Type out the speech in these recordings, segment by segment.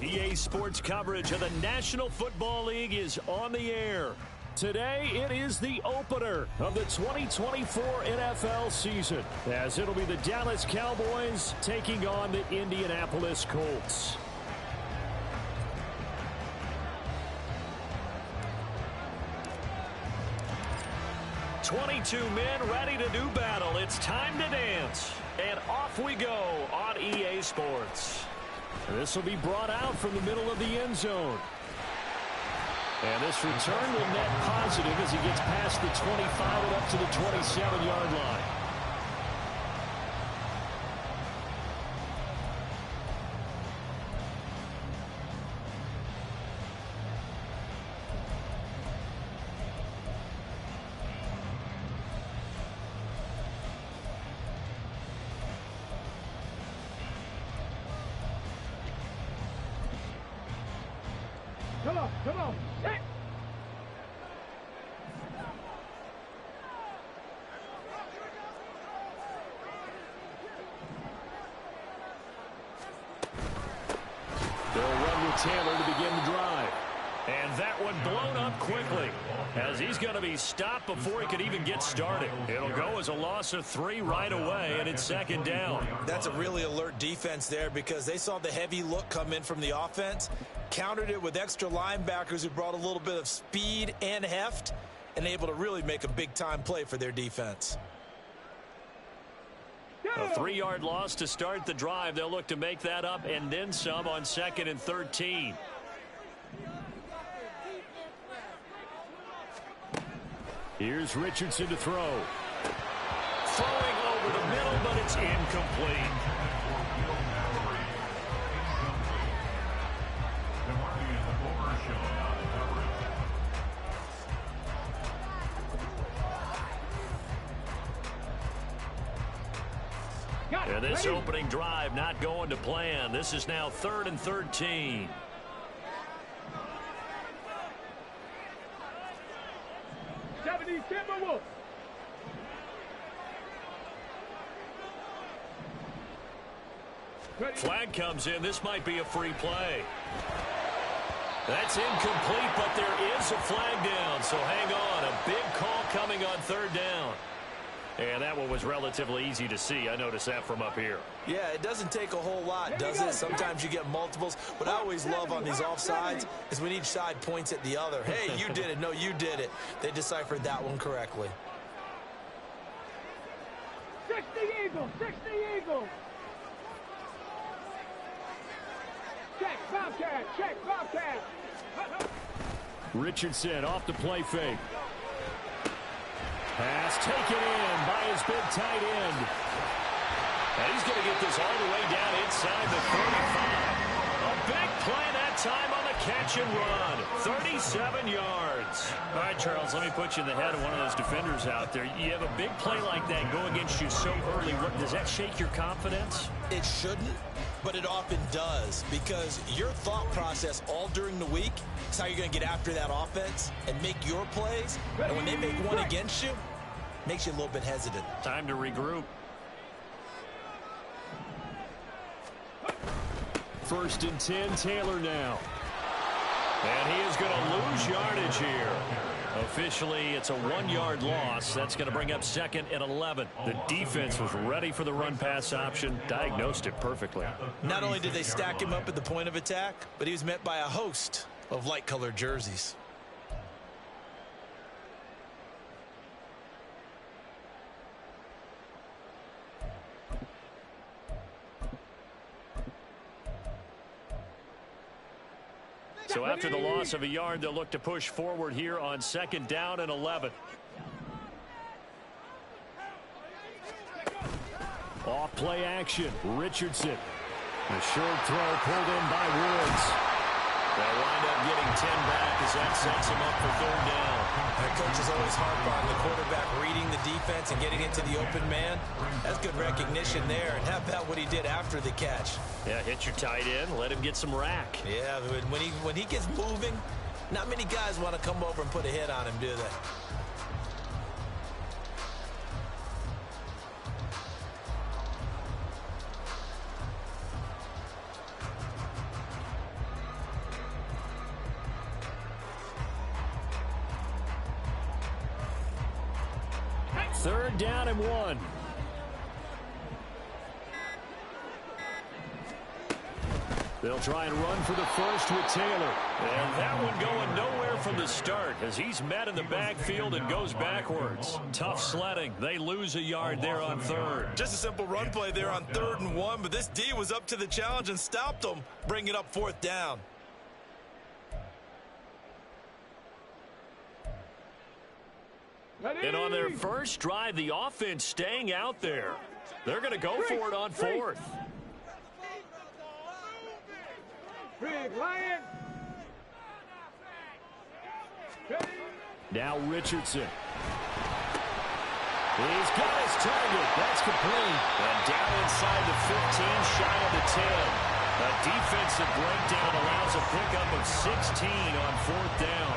EA Sports coverage of the National Football League is on the air. Today, it is the opener of the 2024 NFL season, as it'll be the Dallas Cowboys taking on the Indianapolis Colts. "22 men ready to do battle. It's time to dance." And off we go on EA Sports. This will be brought out from the middle of the end zone. And this return will net positive as he gets past the 25 and up to the 27-yard line. Come on. Hey. They'll run with Taylor to begin the drive. And that one blown up quickly, as he's going to be stopped before he could even get started. It'll go as a loss of 3 right away, and it's second down. That's a really alert defense there, because they saw the heavy look come in from the offense, countered it with extra linebackers who brought a little bit of speed and heft, and able to really make a big-time play for their defense. A 3-yard loss to start the drive. They'll look to make that up and then some on 2nd and 13. Here's Richardson to throw. Throwing over the middle, but it's incomplete. And this opening drive not going to plan. This is now 3rd and 13. Flag comes in. This might be a free play. That's incomplete, but there is a flag down. So hang on. A big call coming on 3rd down. And that one was relatively easy to see. I noticed that from up here. Yeah, it doesn't take a whole lot, does it? Sometimes you get multiples. What I always love on these offsides is when each side points at the other. Hey, you did it. No, you did it. They deciphered that one correctly. 60 Eagles, 60 Eagles. Check, Bobcat. Richardson off the play fake. Pass taken in by his big tight end. And he's going to get this all the way down inside the 35. A big play that time on the catch and run. 37 yards. All right, Charles, let me put you in the head of one of those defenders out there. You have a big play like that go against you so early. Does that shake your confidence? It shouldn't, but it often does, because your thought process all during the week is how you're going to get after that offense and make your plays. And when they make one against you, it makes you a little bit hesitant. Time to regroup. 1st and 10, Taylor now. And he is going to lose yardage here. Officially, it's a 1-yard loss. That's going to bring up 2nd and 11. The defense was ready for the run-pass option, diagnosed it perfectly. Not only did they stack him up at the point of attack, but he was met by a host of light-colored jerseys. So after the loss of a yard, they'll look to push forward here on 2nd down and 11. Off play action. Richardson. A short throw pulled in by Woods. They'll wind up getting 10 back as that sets him up for 3rd down. Their coach is always harp on the quarterback reading the defense and getting into the open man. That's good recognition there. And how about what he did after the catch? Yeah, hit your tight end, let him get some rack. Yeah, when he gets moving, not many guys want to come over and put a hit on him, do they? 3rd down and 1. They'll try and run for the first with Taylor. And that one going nowhere from the start as he's met in the backfield and goes backwards. Tough sledding. They lose a yard there on 3rd. Just a simple run play there on 3rd and 1, but this D was up to the challenge and stopped them, bringing up 4th down. And on their first drive, the offense staying out there. They're going to go for it on 4th. Big Lion. Now Richardson. He's got his target. That's complete. And down inside the 15, shy of the 10. A defensive breakdown allows a pickup of 16 on 4th down.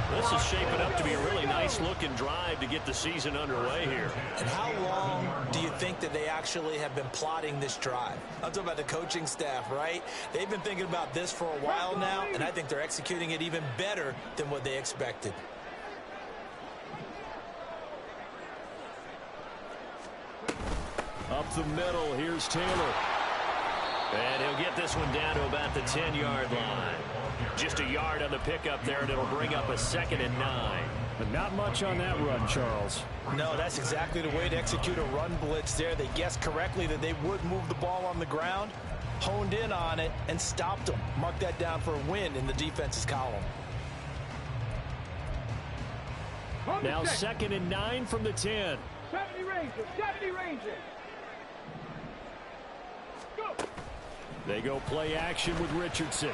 This is shaping up to be a really nice-looking drive to get the season underway here. And how long do you think that they actually have been plotting this drive? I'm talking about the coaching staff, right? They've been thinking about this for a while now, and I think they're executing it even better than what they expected. Up the middle, here's Taylor. And he'll get this one down to about the 10-yard line. Just a yard on the pickup there, and it'll bring up a 2nd and 9. But not much on that run, Charles. No, that's exactly the way to execute a run blitz there. They guessed correctly that they would move the ball on the ground, honed in on it, and stopped them. Mark that down for a win in the defense's column. Now 2nd and 9 from the 10. 70 Rangers, 70 Rangers. Go. They go play action with Richardson.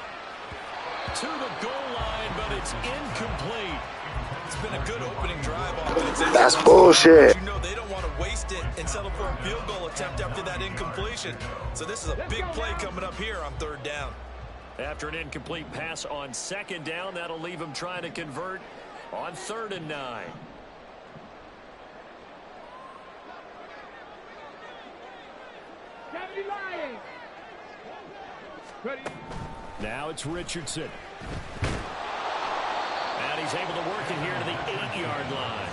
To the goal line, but it's incomplete. It's been a good opening drive offensively. That's bullshit. You know they don't want to waste it and settle for a field goal attempt after that incompletion. So this is a big play coming up here on 3rd down. After an incomplete pass on 2nd down, that'll leave him trying to convert on 3rd and 9. Lions. Ready. Now it's Richardson. And he's able to work it here to the 8-yard line.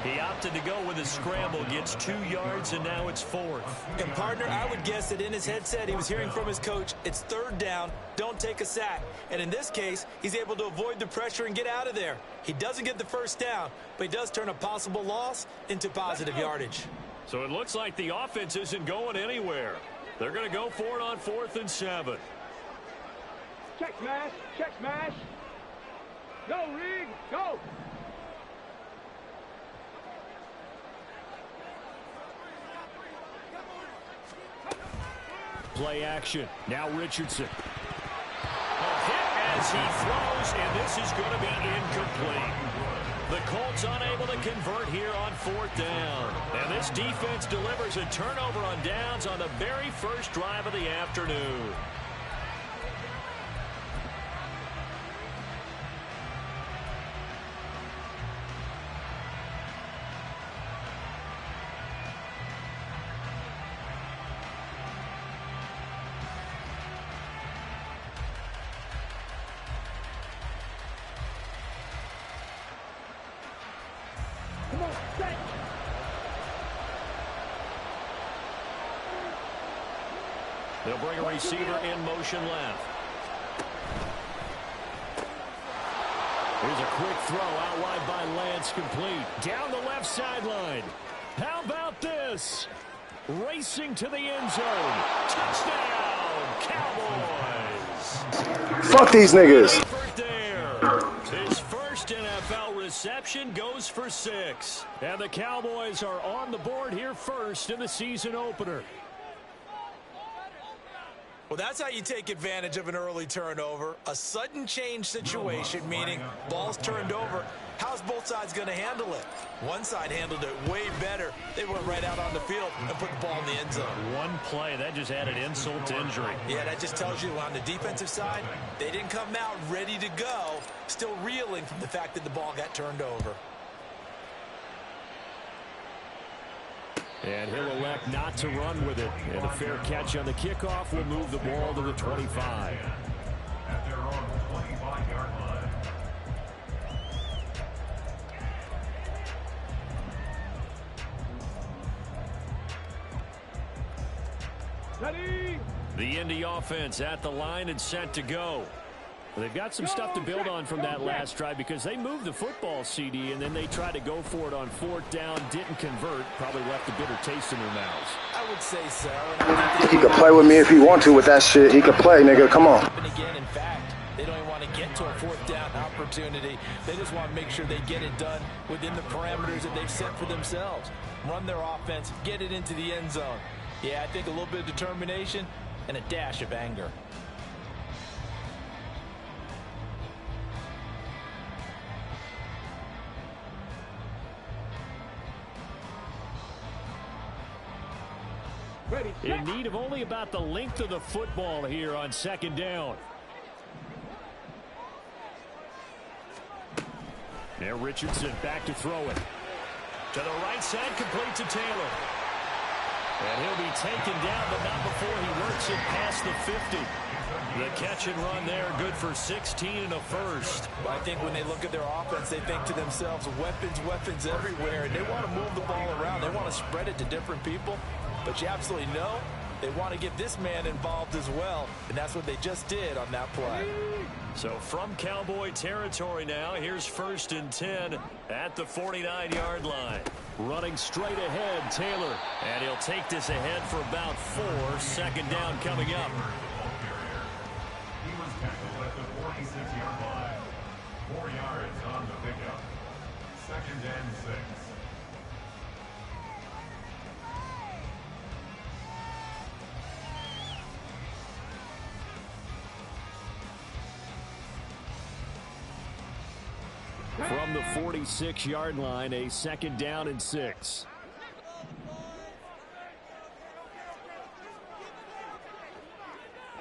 He opted to go with a scramble, gets 2 yards, and now it's 4th. And, partner, I would guess that in his headset he was hearing from his coach, it's 3rd down, don't take a sack. And in this case, he's able to avoid the pressure and get out of there. He doesn't get the 1st down, but he does turn a possible loss into positive yardage. So it looks like the offense isn't going anywhere. They're going to go for it on 4th and 7. Check smash, check smash. Go, Rig, go. Play action. Now Richardson. A hit as he throws, and this is going to be incomplete. The Colts unable to convert here on 4th down. And this defense delivers a turnover on downs on the very first drive of the afternoon. Come on, set. They'll bring a receiver in motion left. Here's a quick throw out wide by Lance, complete. Down the left sideline. How about this? Racing to the end zone. Touchdown, Cowboys. Fuck these niggas. His first NFL reception goes for 6. And the Cowboys are on the board here first in the season opener. Well, that's how you take advantage of an early turnover. A sudden change situation, meaning ball's turned over. How's both sides going to handle it? One side handled it way better. They went right out on the field and put the ball in the end zone. One play, that just added insult to injury. Yeah, that just tells you on the defensive side, they didn't come out ready to go, still reeling from the fact that the ball got turned over. And he'll elect not to run with it. And a fair catch on the kickoff will move the ball to the 25. At their own 25-yard line. Ready. The Indy offense at the line and set to go. Well, they've got some stuff to build on from that last drive because they moved the football, CD, and then they tried to go for it on 4th down, didn't convert, probably left a bitter taste in their mouths. I would say so. He could play with me if he want to with that shit. He could play, nigga. Come on. And again, in fact, they don't even want to get to a 4th down opportunity. They just want to make sure they get it done within the parameters that they've set for themselves. Run their offense, get it into the end zone. Yeah, I think a little bit of determination and a dash of anger. Ready. In need of only about the length of the football here on 2nd down. Now Richardson back to throw it. To the right side, complete to Taylor. And he'll be taken down, but not before he works it past the 50. The catch and run there, good for 16 and a first. But I think when they look at their offense, they think to themselves, weapons everywhere. And they want to move the ball around. They want to spread it to different people. But you absolutely know they want to get this man involved as well. And that's what they just did on that play. So from Cowboy territory now, here's 1st and 10 at the 49-yard line. Running straight ahead, Taylor. And he'll take this ahead for about 4. 2nd down coming up. He was tackled at the 46-yard line. 4 yards on the pickup. 2nd and 6. From the 46-yard line, a 2nd down and 6.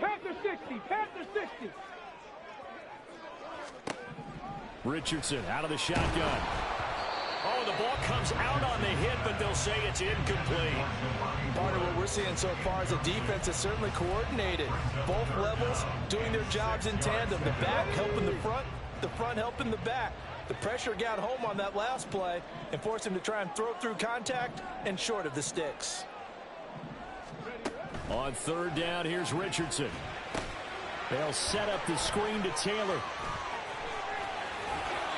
Panther 60. Panther 60. Richardson out of the shotgun. Oh, the ball comes out on the hit, but they'll say it's incomplete. Part of what we're seeing so far is the defense is certainly coordinated. Both levels doing their jobs in tandem. The back helping the front helping the back. The pressure got home on that last play and forced him to try and throw through contact and short of the sticks. On 3rd down, here's Richardson. They'll set up the screen to Taylor.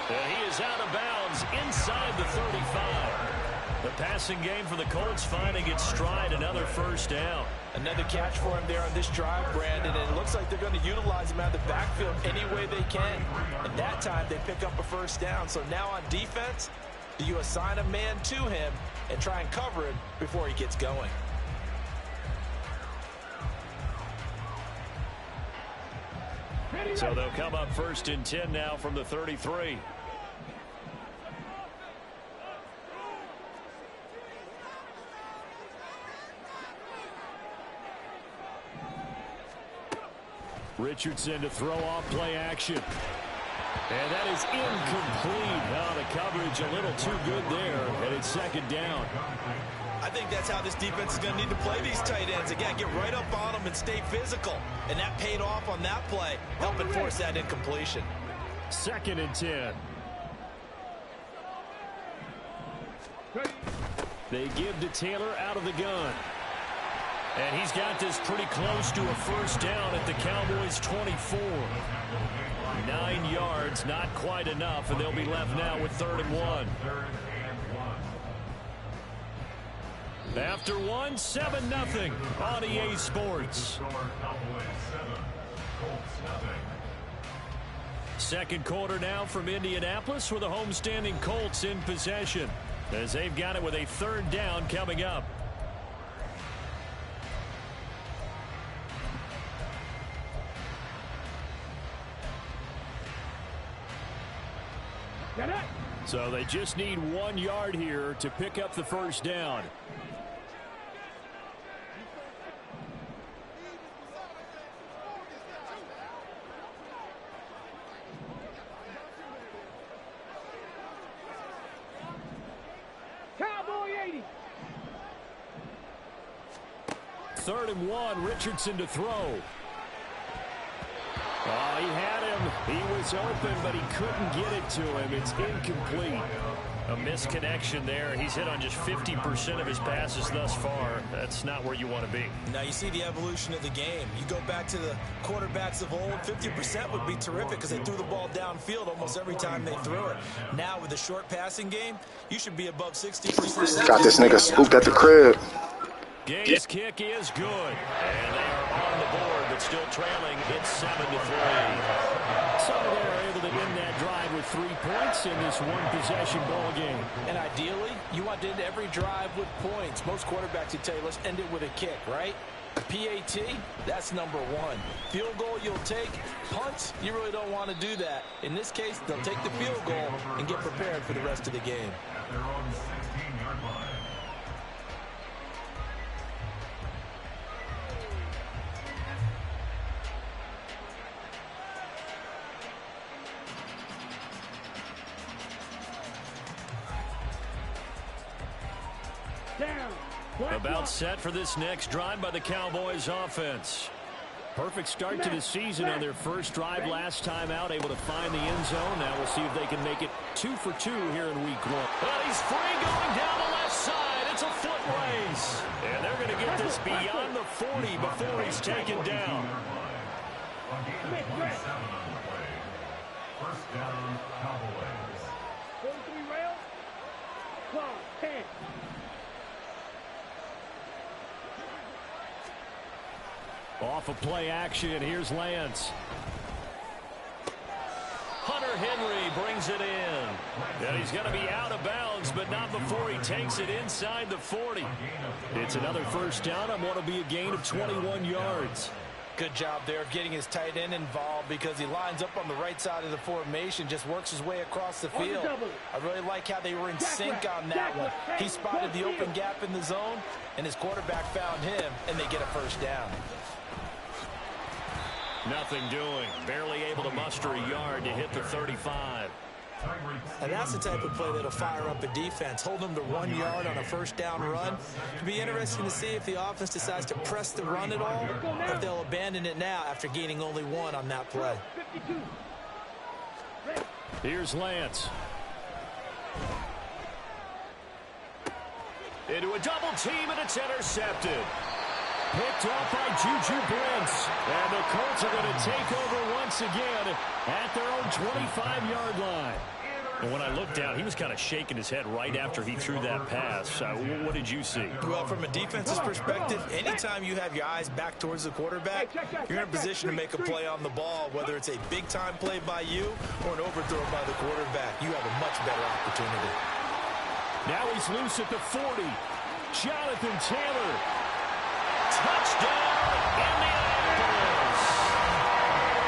And he is out of bounds inside the 35. The passing game for the Colts finding its stride, another 1st down. Another catch for him there on this drive, Brandon, and it looks like they're going to utilize him out of the backfield any way they can. And that time they pick up a 1st down. So now on defense, do you assign a man to him and try and cover him before he gets going? So they'll come up 1st and 10 now from the 33. Richardson to throw off play action. And that is incomplete. Oh, the coverage a little too good there, and it's 2nd down. I think that's how this defense is going to need to play these tight ends. Again, get right up on them and stay physical. And that paid off on that play, helping force that incompletion. 2nd and 10. They give to Taylor out of the gun. And he's got this pretty close to a 1st down at the Cowboys' 24. 9 yards, not quite enough, and they'll be left now with 3rd and 1. After 1, 7-0 on EA Sports. 2nd quarter now from Indianapolis with the homestanding Colts in possession as they've got it with a 3rd down coming up. So they just need 1 yard here to pick up the 1st down. Cowboy 80. 3rd and 1, Richardson to throw. Oh, he had him. He was open, but he couldn't get it to him. It's incomplete. A misconnection there. He's hit on just 50% of his passes thus far. That's not where you want to be. Now you see the evolution of the game. You go back to the quarterbacks of old, 50% would be terrific because they threw the ball downfield almost every time they threw it. Now with the short passing game, you should be above 60%. Got this nigga spooked at the crib. Gage's kick is good. And they are on the board, but still trailing. It's 7-3. So they're able to end that drive with 3 points in this one-possession ball game. And ideally, you want to end every drive with points. Most quarterbacks would tell you, let's end it with a kick, right? PAT, that's number 1. Field goal you'll take. Punts, you really don't want to do that. In this case, they'll take the field goal and get prepared for the rest of the game. At their own 16-yard line. About set for this next drive by the Cowboys offense. Perfect start to the season on their first drive last time out, able to find the end zone. Now we'll see if they can make it 2 for 2 here in week 1. Well, he's free going down the left side. It's a foot race. And they're going to get this beyond the 40 before he's taken down. A gain of 27 on the play. First down, Cowboys. 43 rail. 12, 10. Off of play action, here's Lance. Hunter Henry brings it in. And he's going to be out of bounds, but not before he takes it inside the 40. It's another first down on what will be a gain of 21 yards. Good job there of getting his tight end involved because he lines up on the right side of the formation, just works his way across the field. I really like how they were in sync on that one. He spotted the open gap in the zone, and his quarterback found him, and they get a first down. Nothing doing. Barely able to muster a yard to hit the 35. And that's the type of play that'll fire up a defense. Hold them to 1 yard on a first down run. It'll be interesting to see if the offense decides to press the run at all, or if they'll abandon it now after gaining only 1 on that play. Here's Lance. Into a double team, and it's intercepted. Picked off by Juju Brents. And the Colts are going to take over once again at their own 25-yard line. And when I looked down, he was kind of shaking his head right after he threw that pass. What did you see? Well, from a defense's perspective, anytime you have your eyes back towards the quarterback, you're in a position to make a play on the ball, whether it's a big-time play by you or an overthrow by the quarterback. You have a much better opportunity. Now he's loose at the 40. Jonathan Taylor. Touchdown, Indianapolis.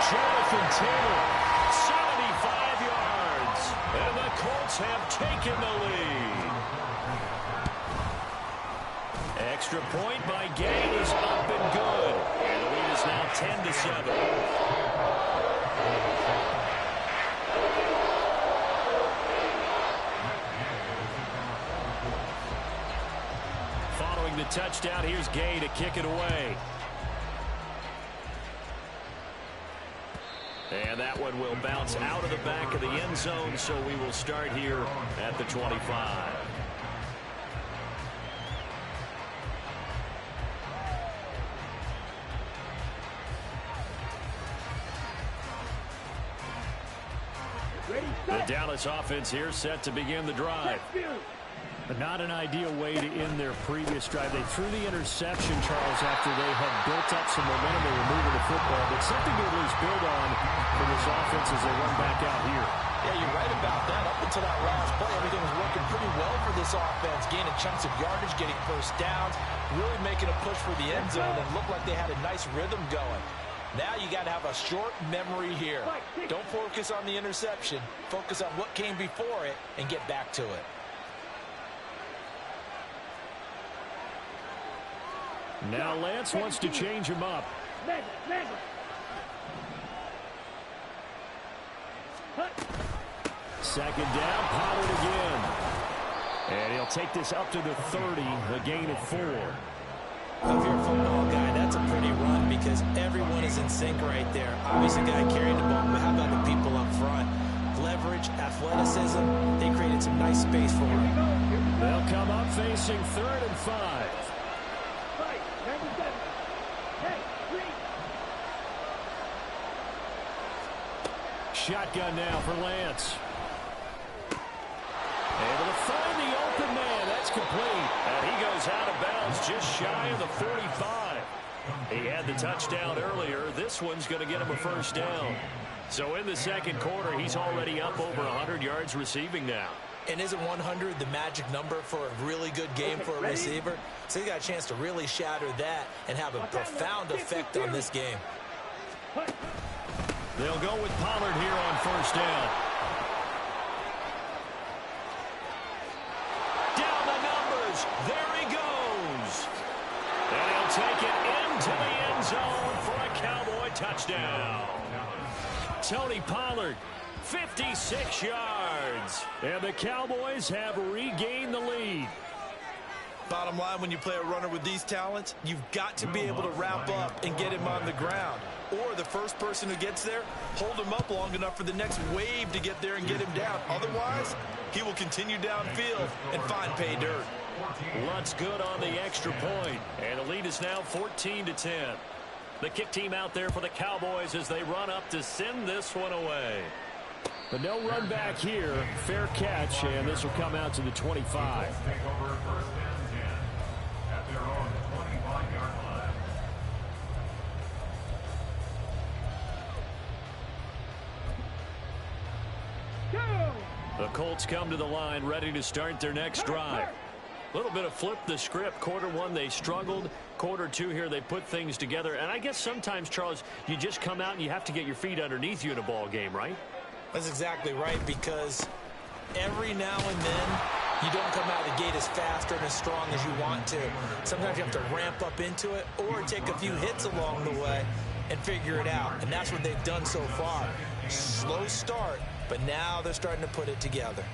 Jonathan Taylor, 75 yards. And the Colts have taken the lead. Extra point by Gay is up and good. And the lead is now 10-7. The touchdown. Here's Gay to kick it away. And that one will bounce out of the back of the end zone, so we will start here at the 25. The Dallas offense here set to begin the drive. But not an ideal way to end their previous drive. They threw the interception, Charles, after they had built up some momentum. They were moving the football, but something to at least build on for this offense as they run back out here. Yeah, you're right about that. Up until that last play, everything was working pretty well for this offense, gaining chunks of yardage, getting first downs, really making a push for the end zone, and looked like they had a nice rhythm going. Now you got to have a short memory here. Don't focus on the interception. Focus on what came before it and get back to it. Now Lance wants to change him up. Second down, Pollard again. And he'll take this up to the 30, a gain of 4. If you're a football guy, that's a pretty run because everyone is in sync right there. Obviously, guy carrying the ball, but how about the people up front? Leverage, athleticism, they created create some nice space for him. They'll come up facing 3rd and 5. Right, 97. Hey, 3. Shotgun now for Lance. Able to find the open man. That's complete. And he goes out of bounds just shy of the 45. He had the touchdown earlier. This one's going to get him a first down. So in the second quarter, he's already up over 100 yards receiving now. And isn't 100 the magic number for a really good game for a receiver? So he got a chance to really shatter that and have a profound effect on this game. They'll go with Pollard here on first down. Down the numbers. There he goes. And he'll take it into the end zone for a Cowboy touchdown. Tony Pollard, 56 yards. And the Cowboys have regained the lead. Bottom line, when you play a runner with these talents, you've got to be able to wrap up and get him on the ground. Or the first person who gets there, hold him up long enough for the next wave to get there and get him down. Otherwise, he will continue downfield and find pay dirt. Luntz good on the extra point. And the lead is now 14-10. The kick team out there for the Cowboys as they run up to send this one away. But no run back here. Fair catch, and this will come out to the 25. Take over 1st and 10 at their own 25-yard line. The Colts come to the line ready to start their next drive. A little bit of flip the script. Quarter one, they struggled. Quarter two here, they put things together. And I guess sometimes, Charles, you just come out and you have to get your feet underneath you in a ball game, right? That's exactly right, because every now and then you don't come out of the gate as fast or as strong as you want to. Sometimes you have to ramp up into it or take a few hits along the way and figure it out. And that's what they've done so far. Slow start, but now they're starting to put it together.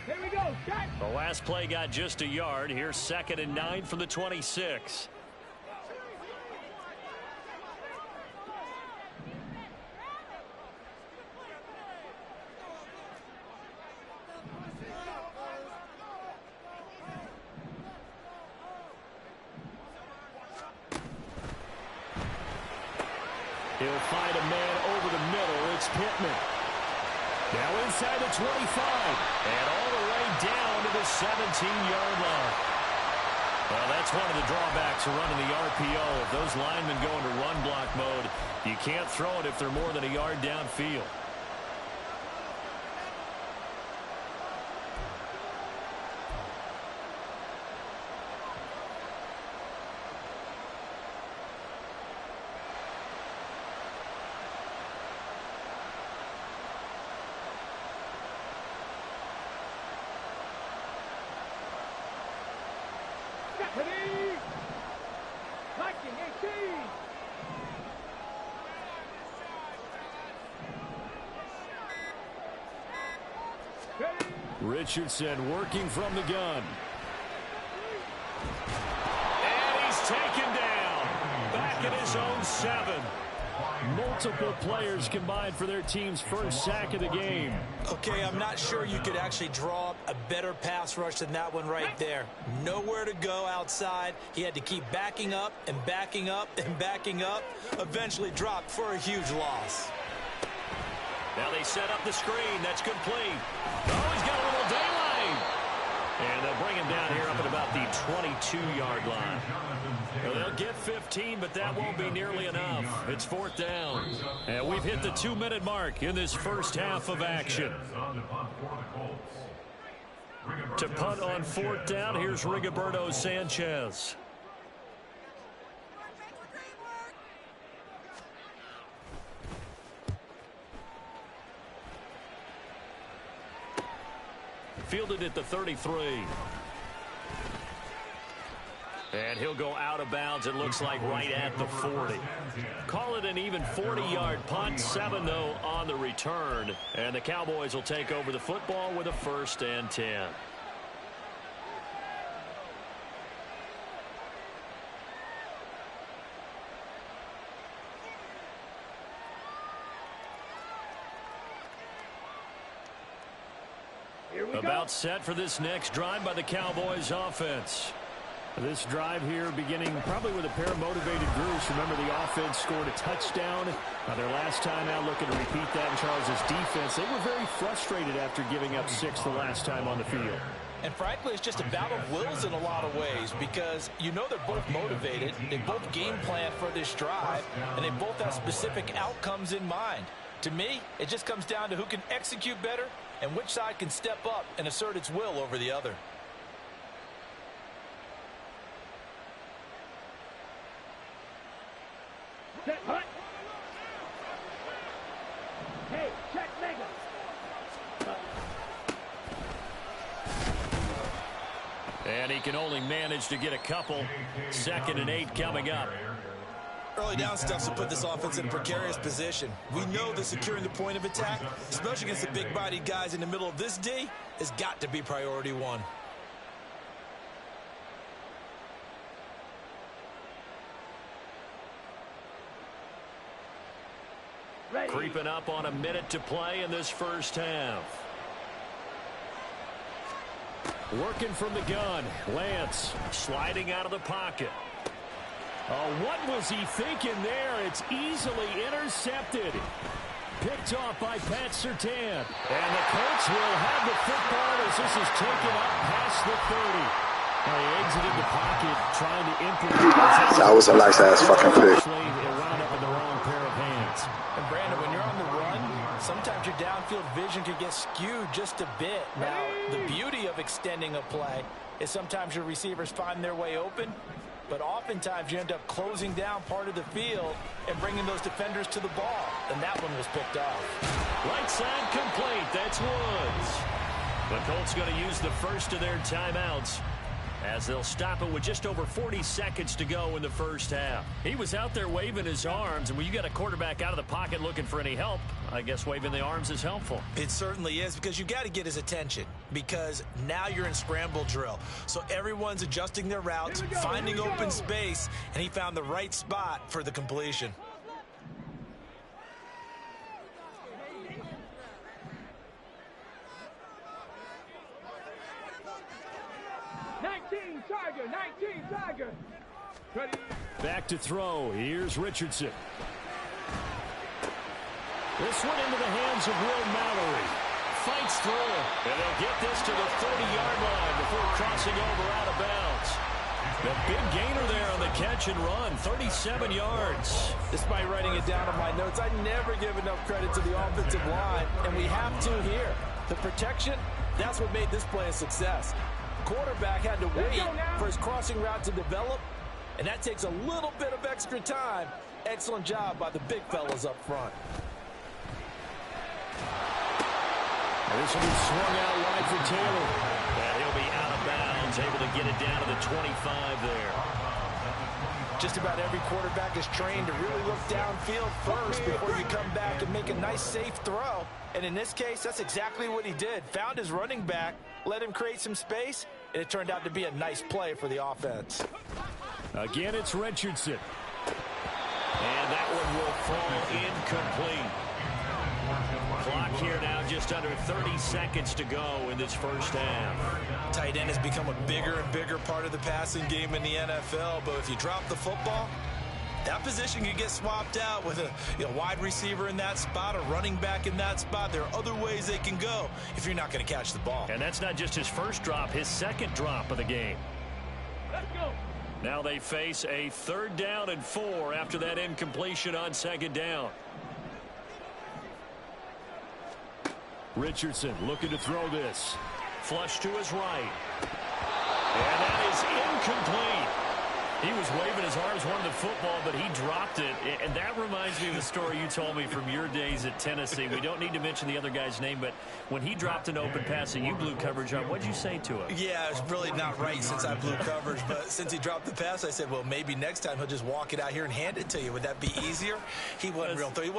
Here we go, shot. The last play got just a yard. Here's 2nd and 9 from the 26. He'll find a man over the middle. It's Pittman. Now inside the 25. And all the way down to the 17-yard line. Well, that's one of the drawbacks of running the RPO. If those linemen go into run block mode, you can't throw it if they're more than a yard downfield. Ready? 1918. Ready? Richardson working from the gun. And he's taken down. Back at his own 7. Multiple players combined for their team's first sack of the game. Okay, I'm not sure you could actually draw up a better pass rush than that one right there. Nowhere to go outside. He had to keep backing up and backing up and backing up. Eventually dropped for a huge loss. Now they set up the screen. That's complete. Oh, he's got a little daylight. And they'll bring him down here up at about the 22-yard line. Well, they'll get 15, but that won't be nearly enough. It's 4th down. And we've hit the 2-minute mark in this first half of action. To punt on 4th down, here's Rigoberto Sanchez. Fielded at the 33. And he'll go out of bounds, it looks like, right at the 40. Call it an even 40-yard punt, 7 though on the return. And the Cowboys will take over the football with a 1st and 10. About set for this next drive by the Cowboys offense. This drive here beginning probably with a pair of motivated groups. Remember, the offense scored a touchdown. Their last time out, looking to repeat that in Charles' defense. They were very frustrated after giving up 6 the last time on the field. And frankly, it's just a battle of wills in a lot of ways because you know they're both motivated. They both game plan for this drive, and they both have specific outcomes in mind. To me, it just comes down to who can execute better and which side can step up and assert its will over the other. Set, hut. Hey, check mega. And he can only manage to get a couple. 2nd and 8 coming up. Early down stuff to put this offense in a precarious position. We know that securing the point of attack, especially against the big-bodied guys in the middle of this D, has got to be priority 1. Ready. Creeping up on a minute to play in this first half. Working from the gun. Lance sliding out of the pocket. What was he thinking there? It's easily intercepted. Picked off by Pat Surtain. And the Colts will have the football as this is taken up past the 30. They exited the pocket trying to improvise. That was a nice-ass fucking pick. It wound up in the wrong pair of hands. And Brandon, when you're on the run, sometimes your downfield vision can get skewed just a bit. Now, the beauty of extending a play is sometimes your receivers find their way open, but oftentimes you end up closing down part of the field and bringing those defenders to the ball. And that one was picked off. Right side complete. That's Woods. The Colts going to use the first of their timeouts as they'll stop it with just over 40 seconds to go in the first half. He was out there waving his arms, and when you got a quarterback out of the pocket looking for any help, I guess waving the arms is helpful. It certainly is, because you got to get his attention, because now you're in scramble drill. So everyone's adjusting their routes, finding open space, and he found the right spot for the completion. Tiger. Ready. Back to throw. Here's Richardson. This one into the hands of Will Mallory. Fights through. And they'll get this to the 30-yard line before crossing over out of bounds. The big gainer there on the catch and run. 37 yards. Despite writing it down on my notes, I never give enough credit to the offensive line, and we have to here. The protection, that's what made this play a success. Quarterback had to wait for his crossing route to develop, and that takes a little bit of extra time. Excellent job by the big fellas up front. This will be swung out wide for Taylor. And he'll be out of bounds, able to get it down to the 25 there. Just about every quarterback is trained to really look downfield first before you come back and make a nice, safe throw. And in this case, that's exactly what he did. Found his running back, let him create some space, and it turned out to be a nice play for the offense. Again, it's Richardson. And that one will fall incomplete. Clock here now, just under 30 seconds to go in this first half. Tight end has become a bigger and bigger part of the passing game in the NFL, but if you drop the football, that position can get swapped out with a wide receiver in that spot, a running back in that spot. There are other ways they can go if you're not going to catch the ball. And that's not just his first drop, his second drop of the game. Let's go. Now they face a 3rd down and 4 after that incompletion on 2nd down. Richardson looking to throw this. Flush to his right. And that is incomplete. He was waving his arms, wanted the football, but he dropped it. And that reminds me of the story you told me from your days at Tennessee. We don't need to mention the other guy's name, but when he dropped an open pass and you blew coverage on, what did you say to him? Yeah, it's really not right since I blew coverage, but since he dropped the pass, I said, well, maybe next time he'll just walk it out here and hand it to you. Would that be easier? He wasn't real thrilled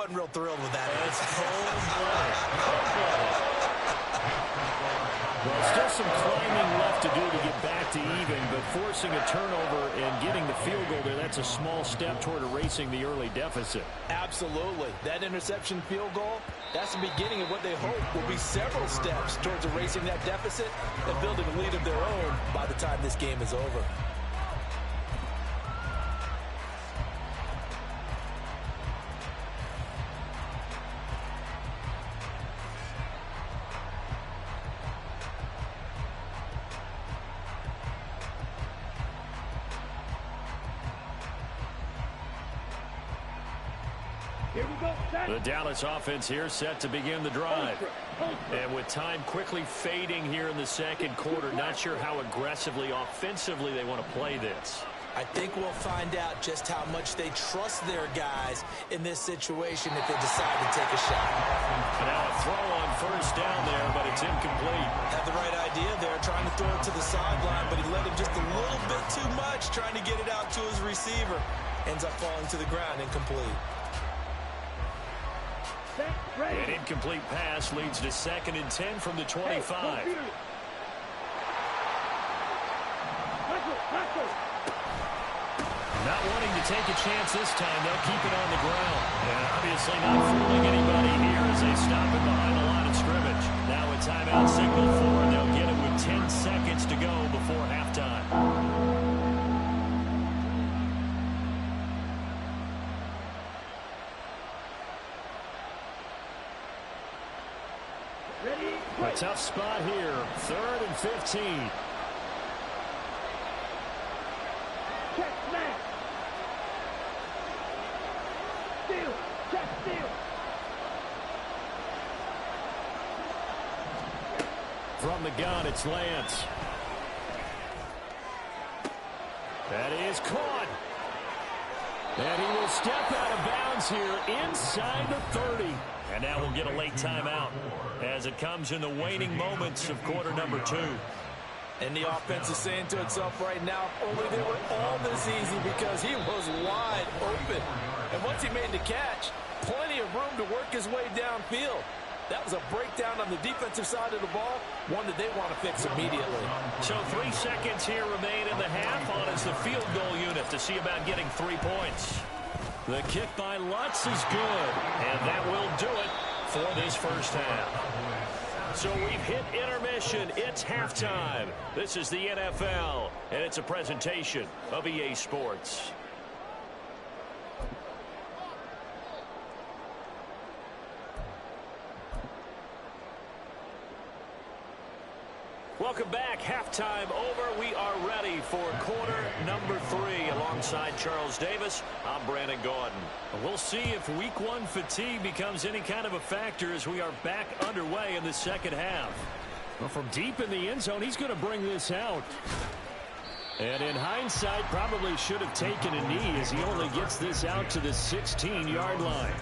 with that. That's cold-blooded. Well, still some climbing left to do to get back to even, but forcing a turnover and getting the field goal there, that's a small step toward erasing the early deficit. Absolutely. That interception field goal, that's the beginning of what they hope will be several steps towards erasing that deficit and building a lead of their own by the time this game is over. The Dallas offense here set to begin the drive. And with time quickly fading here in the second quarter, not sure how aggressively, offensively they want to play this. I think we'll find out just how much they trust their guys in this situation if they decide to take a shot. And now a throw on first down there, but it's incomplete. Had the right idea there, trying to throw it to the sideline, but he let him just a little bit too much, trying to get it out to his receiver. Ends up falling to the ground, incomplete. An incomplete pass leads to 2nd and 10 from the 25. Not wanting to take a chance this time, they'll keep it on the ground. And obviously not fooling anybody here as they stop it behind the line of scrimmage. Now a timeout signal for, and they'll get it with 10 seconds to go before halftime. A tough spot here. 3rd and 15. Check smash. Steal. Check steal. From the gun, it's Lance. That is caught. And he will step out of bounds here inside the 30. And now we'll get a late timeout as it comes in the waning moments of quarter number 2. And the offense is saying to itself right now, only they were all this easy because he was wide open. And once he made the catch, plenty of room to work his way downfield. That was a breakdown on the defensive side of the ball, one that they want to fix immediately. So 3 seconds here remain in the half on as the field goal unit to see about getting 3 points. The kick by Lutz is good, and that will do it for this first half. So we've hit intermission. It's halftime. This is the NFL, and it's a presentation of EA Sports. Welcome back. Halftime over. We are ready for quarter number 3. Alongside Charles Davis, I'm Brandon Gordon. We'll see if week 1 fatigue becomes any kind of a factor as we are back underway in the second half. Well, from deep in the end zone, he's going to bring this out. And in hindsight, probably should have taken a knee as he only gets this out to the 16-yard line.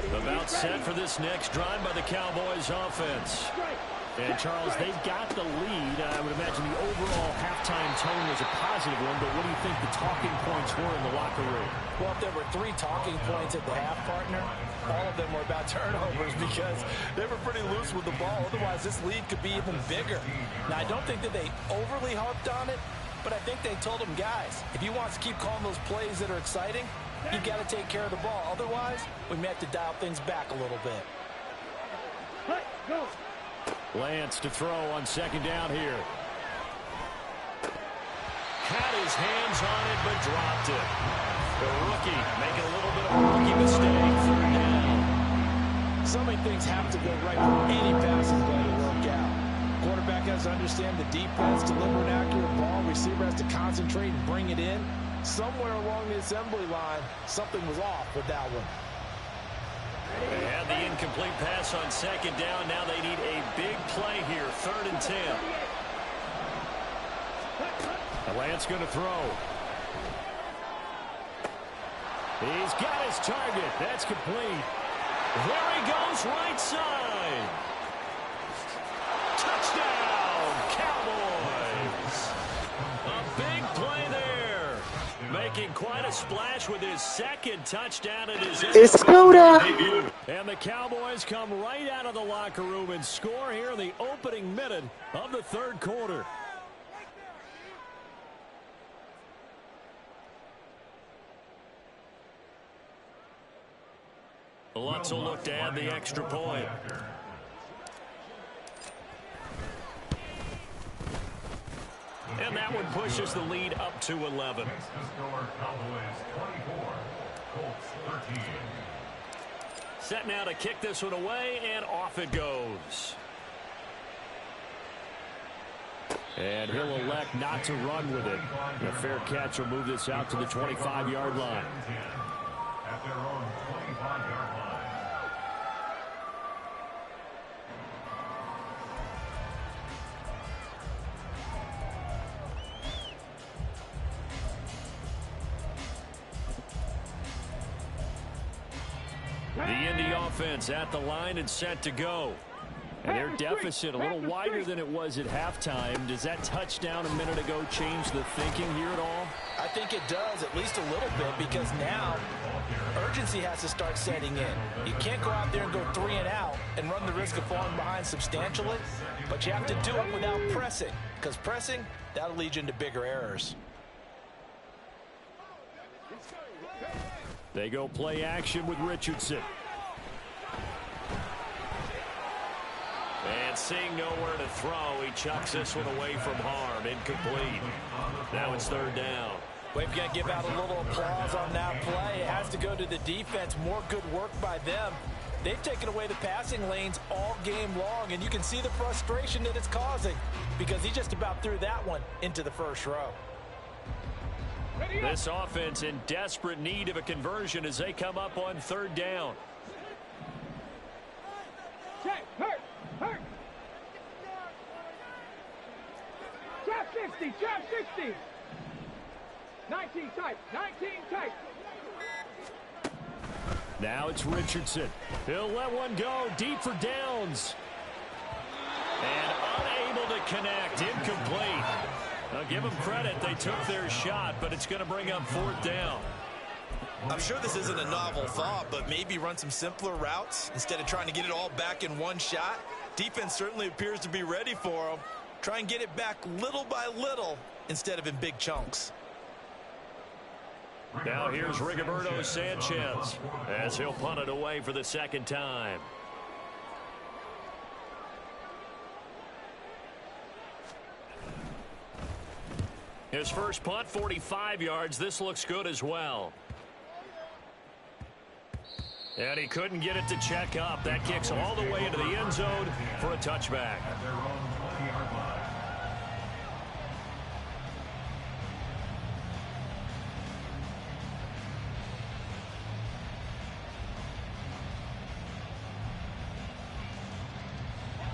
About set for this next drive by the Cowboys offense. And, Charles, they've got the lead. I would imagine the overall halftime tone was a positive one, but what do you think the talking points were in the locker room? Well, if there were 3 talking points at the half, partner, all of them were about turnovers because they were pretty loose with the ball. Otherwise, this lead could be even bigger. Now, I don't think that they overly harped on it, but I think they told them, guys, if you want to keep calling those plays that are exciting, you've got to take care of the ball. Otherwise, we may have to dial things back a little bit. Go. Lance to throw on second down here. Had his hands on it, but dropped it. The rookie making a little bit of a rookie mistake. 3rd down. So many things have to go right for any passing play to work out. Quarterback has to understand the defense, deliver an accurate ball. Receiver has to concentrate and bring it in. Somewhere along the assembly line, something was off with that one. They had the incomplete pass on second down. Now they need a big play here. 3rd and 10. Lance going to throw. He's got his target. That's complete. There he goes, right side. Touchdown, Cowboys. A big play there. Making quite a splash with his second touchdown at his debut. And the Cowboys come right out of the locker room and score here in the opening minute of the third quarter. Lutz will look to add the extra point. And that one pushes the lead up to 11. Makes the score Cowboys 24, Colts 13. Set now to kick this one away, and off it goes. And he'll elect not to run with it. A fair catch will move this out to the 25-yard line. At their own 25-yard line. The Indy offense at the line and set to go. And their deficit a little wider than it was at halftime. Does that touchdown a minute ago change the thinking here at all? I think it does, at least a little bit, because now urgency has to start setting in. You can't go out there and go 3 and out and run the risk of falling behind substantially, but you have to do it without pressing, because pressing, that'll lead you into bigger errors. They go play action with Richardson. And seeing nowhere to throw, he chucks this one away from harm. Incomplete. Now it's third down. We've got to give out a little applause on that play. It has to go to the defense. More good work by them. They've taken away the passing lanes all game long, and you can see the frustration that it's causing because he just about threw that one into the first row. This offense in desperate need of a conversion as they come up on third down. Check, hurt. Trap 60, trap 60. 19 tight. Now it's Richardson. He'll let one go deep for downs. And unable to connect. Incomplete. Now give them credit. They took their shot, but it's going to bring up fourth down. I'm sure this isn't a novel thought, but maybe run some simpler routes instead of trying to get it all back in one shot. Defense certainly appears to be ready for them. Try and get it back little by little instead of in big chunks. Now here's Rigoberto Sanchez as he'll punt it away for the second time. His first punt, 45 yards. This looks good as well. And he couldn't get it to check up. That kicks all the way into the end zone for a touchback. At their own 20-yard line.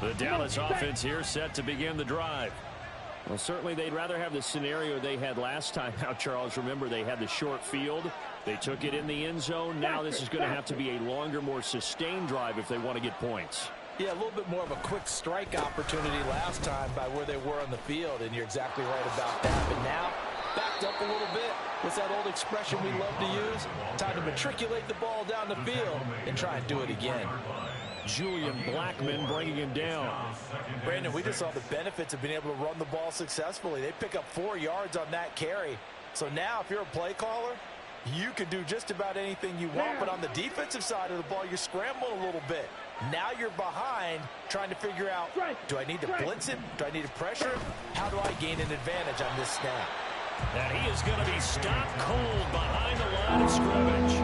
The Dallas offense here set to begin the drive. Well, certainly they'd rather have the scenario they had last time out, Charles. Remember, they had the short field. They took it in the end zone. Now this is going to have to be a longer, more sustained drive if they want to get points. Yeah, a little bit more of a quick strike opportunity last time by where they were on the field, and you're exactly right about that. But now, backed up a little bit. What's that old expression we love to use? Time to matriculate the ball down the field and try and do it again. Julian Blackman bringing him down. Brandon, we just saw the benefits of being able to run the ball successfully. They pick up 4 yards on that carry. So now, if you're a play caller, you can do just about anything you want. But on the defensive side of the ball, you're scrambling a little bit. Now you're behind trying to figure out, do I need to blitz him? Do I need to pressure him? How do I gain an advantage on this snap? And he is going to be stopped cold behind the line of scrimmage.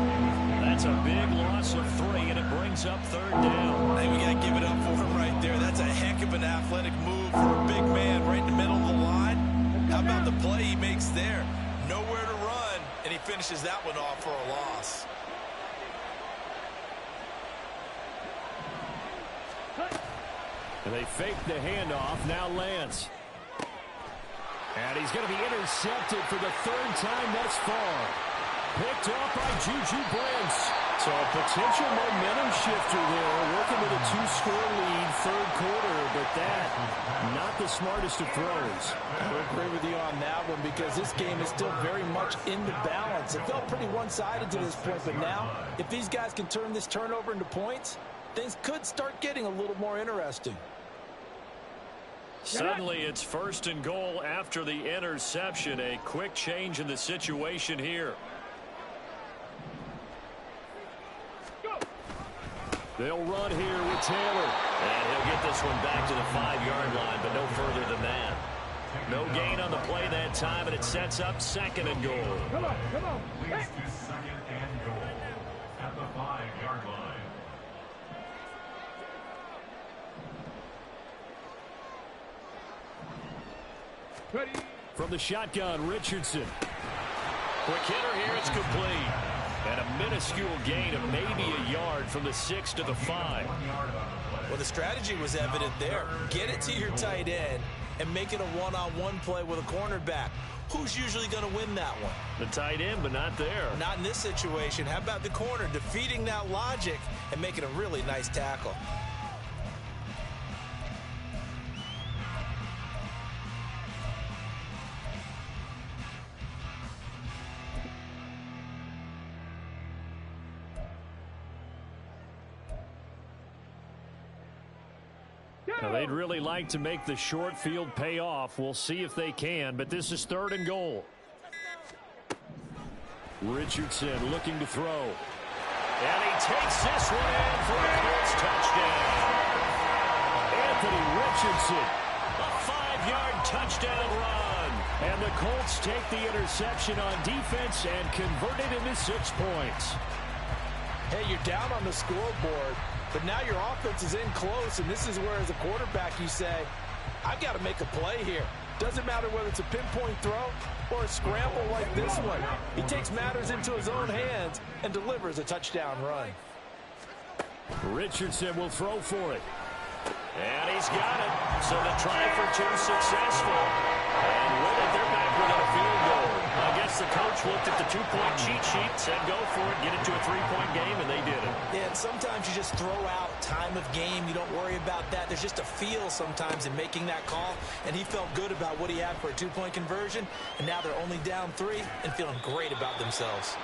That's a big loss of 3, and it brings up third down. I think we got to give it up for him right there. That's a heck of an athletic move for a big man right in the middle of the line. How about the play he makes there? Nowhere to run, and he finishes that one off for a loss. And they fake the handoff. Now Lance. And he's going to be intercepted for the third time thus far. Picked off by Juju Brents. So a potential momentum shifter there, working with a 2-score lead, third quarter, but that, not the smartest of throws. I would agree with you on that one because this game is still very much in the balance. It felt pretty one-sided to this point, but now, if these guys can turn this turnover into points, things could start getting a little more interesting. Suddenly, it's 1st and goal after the interception. A quick change in the situation here. They'll run here with Taylor. And he'll get this one back to the 5-yard line, but no further than that. No gain on the play that time, and it sets up 2nd and goal. Come on, come on. Leads to 2nd and goal at the 5-yard line. Ready. From the shotgun, Richardson. Quick hitter here, it's complete. And a minuscule gain of maybe a yard from the 6 to the 5. Well, the strategy was evident there. Get it to your tight end and make it a one-on-one play with a cornerback. Who's usually going to win that one? The tight end, but not there. Not in this situation. How about the corner defeating that logic and making a really nice tackle? Now, they'd really like to make the short field pay off. We'll see if they can, but this is 3rd and goal. Richardson looking to throw. And he takes this one in for a Colts touchdown. Anthony Richardson, a 5-yard touchdown run. And the Colts take the interception on defense and convert it into 6 points. Hey, you're down on the scoreboard, but now your offense is in close, and this is where, as a quarterback, you say, I've got to make a play here. Doesn't matter whether it's a pinpoint throw or a scramble like this one. He takes matters into his own hands and delivers a touchdown run. Richardson will throw for it. And he's got it. So the try for 2 successful. And with it, they're back within a field goal. I guess the coach looked at the 2-point cheat sheet, said go for it, get it to a 3-point game, and they did it. Yeah, and sometimes you just throw out time of game. You don't worry about that. There's just a feel sometimes in making that call, and he felt good about what he had for a 2-point conversion, and now they're only down 3 and feeling great about themselves.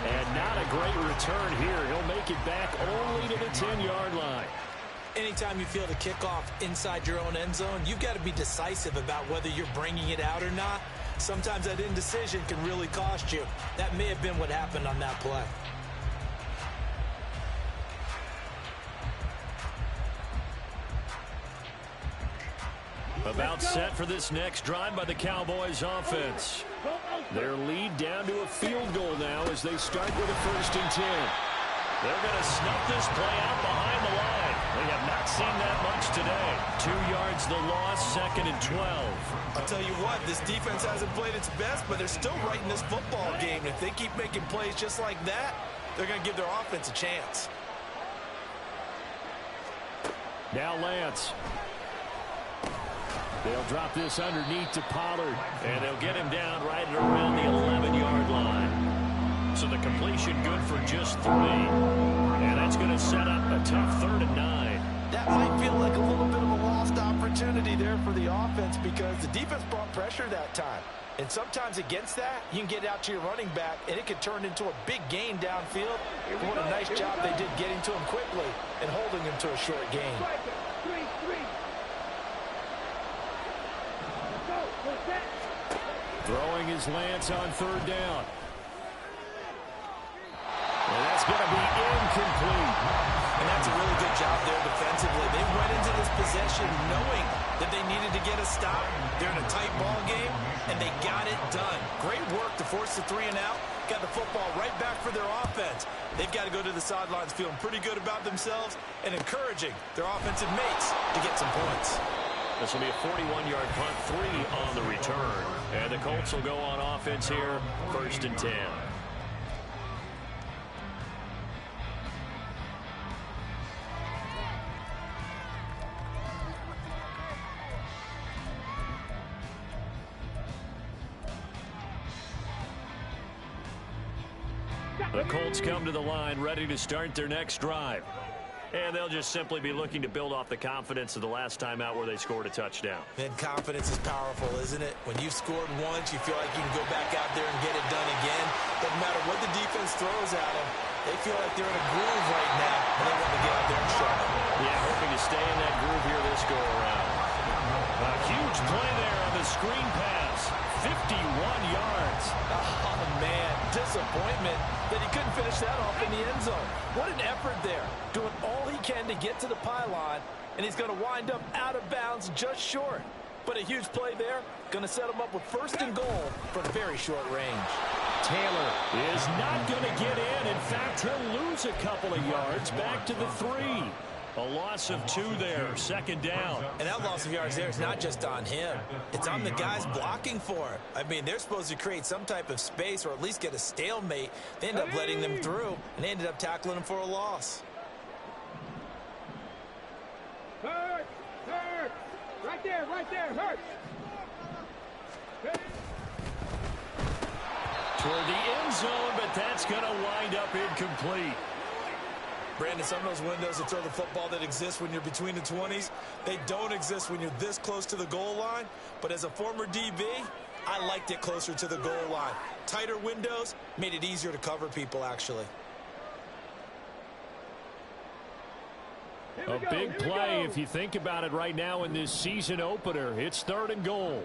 And not a great return here. He'll make it back only to the 10-yard line. Anytime you feel the kickoff inside your own end zone, you've got to be decisive about whether you're bringing it out or not. Sometimes that indecision can really cost you. That may have been what happened on that play. About set for this next drive by the Cowboys offense. Their lead down to a field goal now as they start with a 1st and 10. They're going to snuff this play out behind the line. We have not seen that much today. 2 yards the loss, 2nd and 12. I'll tell you what, this defense hasn't played its best, but they're still right in this football game. If they keep making plays just like that, they're going to give their offense a chance. Now Lance. They'll drop this underneath to Pollard, and they'll get him down right at around the 11-yard line. So the completion good for just 3. And that's going to set up a tough 3rd and 9. That might feel like a little bit of a lost opportunity there for the offense because the defense brought pressure that time. And sometimes against that, you can get out to your running back, and it can turn into a big gain downfield. What a nice job they did getting to him quickly and holding him to a short gain. Throwing his Lance on 3rd down. And that's going to be incomplete. And that's a really good job there defensively. They went into this possession knowing that they needed to get a stop. They're in a tight ball game, and they got it done. Great work to force the 3 and out. Got the football right back for their offense. They've got to go to the sidelines feeling pretty good about themselves and encouraging their offensive mates to get some points. This will be a 41-yard punt, 3 on the return. And the Colts will go on offense here, 1st and 10. The Colts come to the line ready to start their next drive. And they'll just simply be looking to build off the confidence of the last time out where they scored a touchdown. And confidence is powerful, isn't it? When you've scored once, you feel like you can go back out there and get it done again. Doesn't matter what the defense throws at them. They feel like they're in a groove right now, and they want to get out there and show it. Yeah, hoping to stay in that groove here this go-around. A huge play there on the screen pass. 51 yards. Oh, man, disappointment that he couldn't finish that off in the end zone. What an effort there, doing all he can to get to the pylon, and he's going to wind up out of bounds just short. But a huge play there, going to set him up with 1st and goal from very short range. Taylor is not going to get in. In fact, he'll lose a couple of yards back to the 3. A loss of 2 there, 2nd down. And that loss of yards there is not just on him. It's on the guys blocking for it. I mean, they're supposed to create some type of space or at least get a stalemate. They end up letting them through, and they ended up tackling them for a loss. Hurt! Hurt! Right there, hurt! Toward the end zone, but that's going to wind up incomplete. Brandon, some of those windows to throw the football that exist when you're between the 20s, they don't exist when you're this close to the goal line. But as a former DB, I liked it closer to the goal line. Tighter windows made it easier to cover people, actually. A big play if you think about it right now in this season opener. It's 3rd and goal.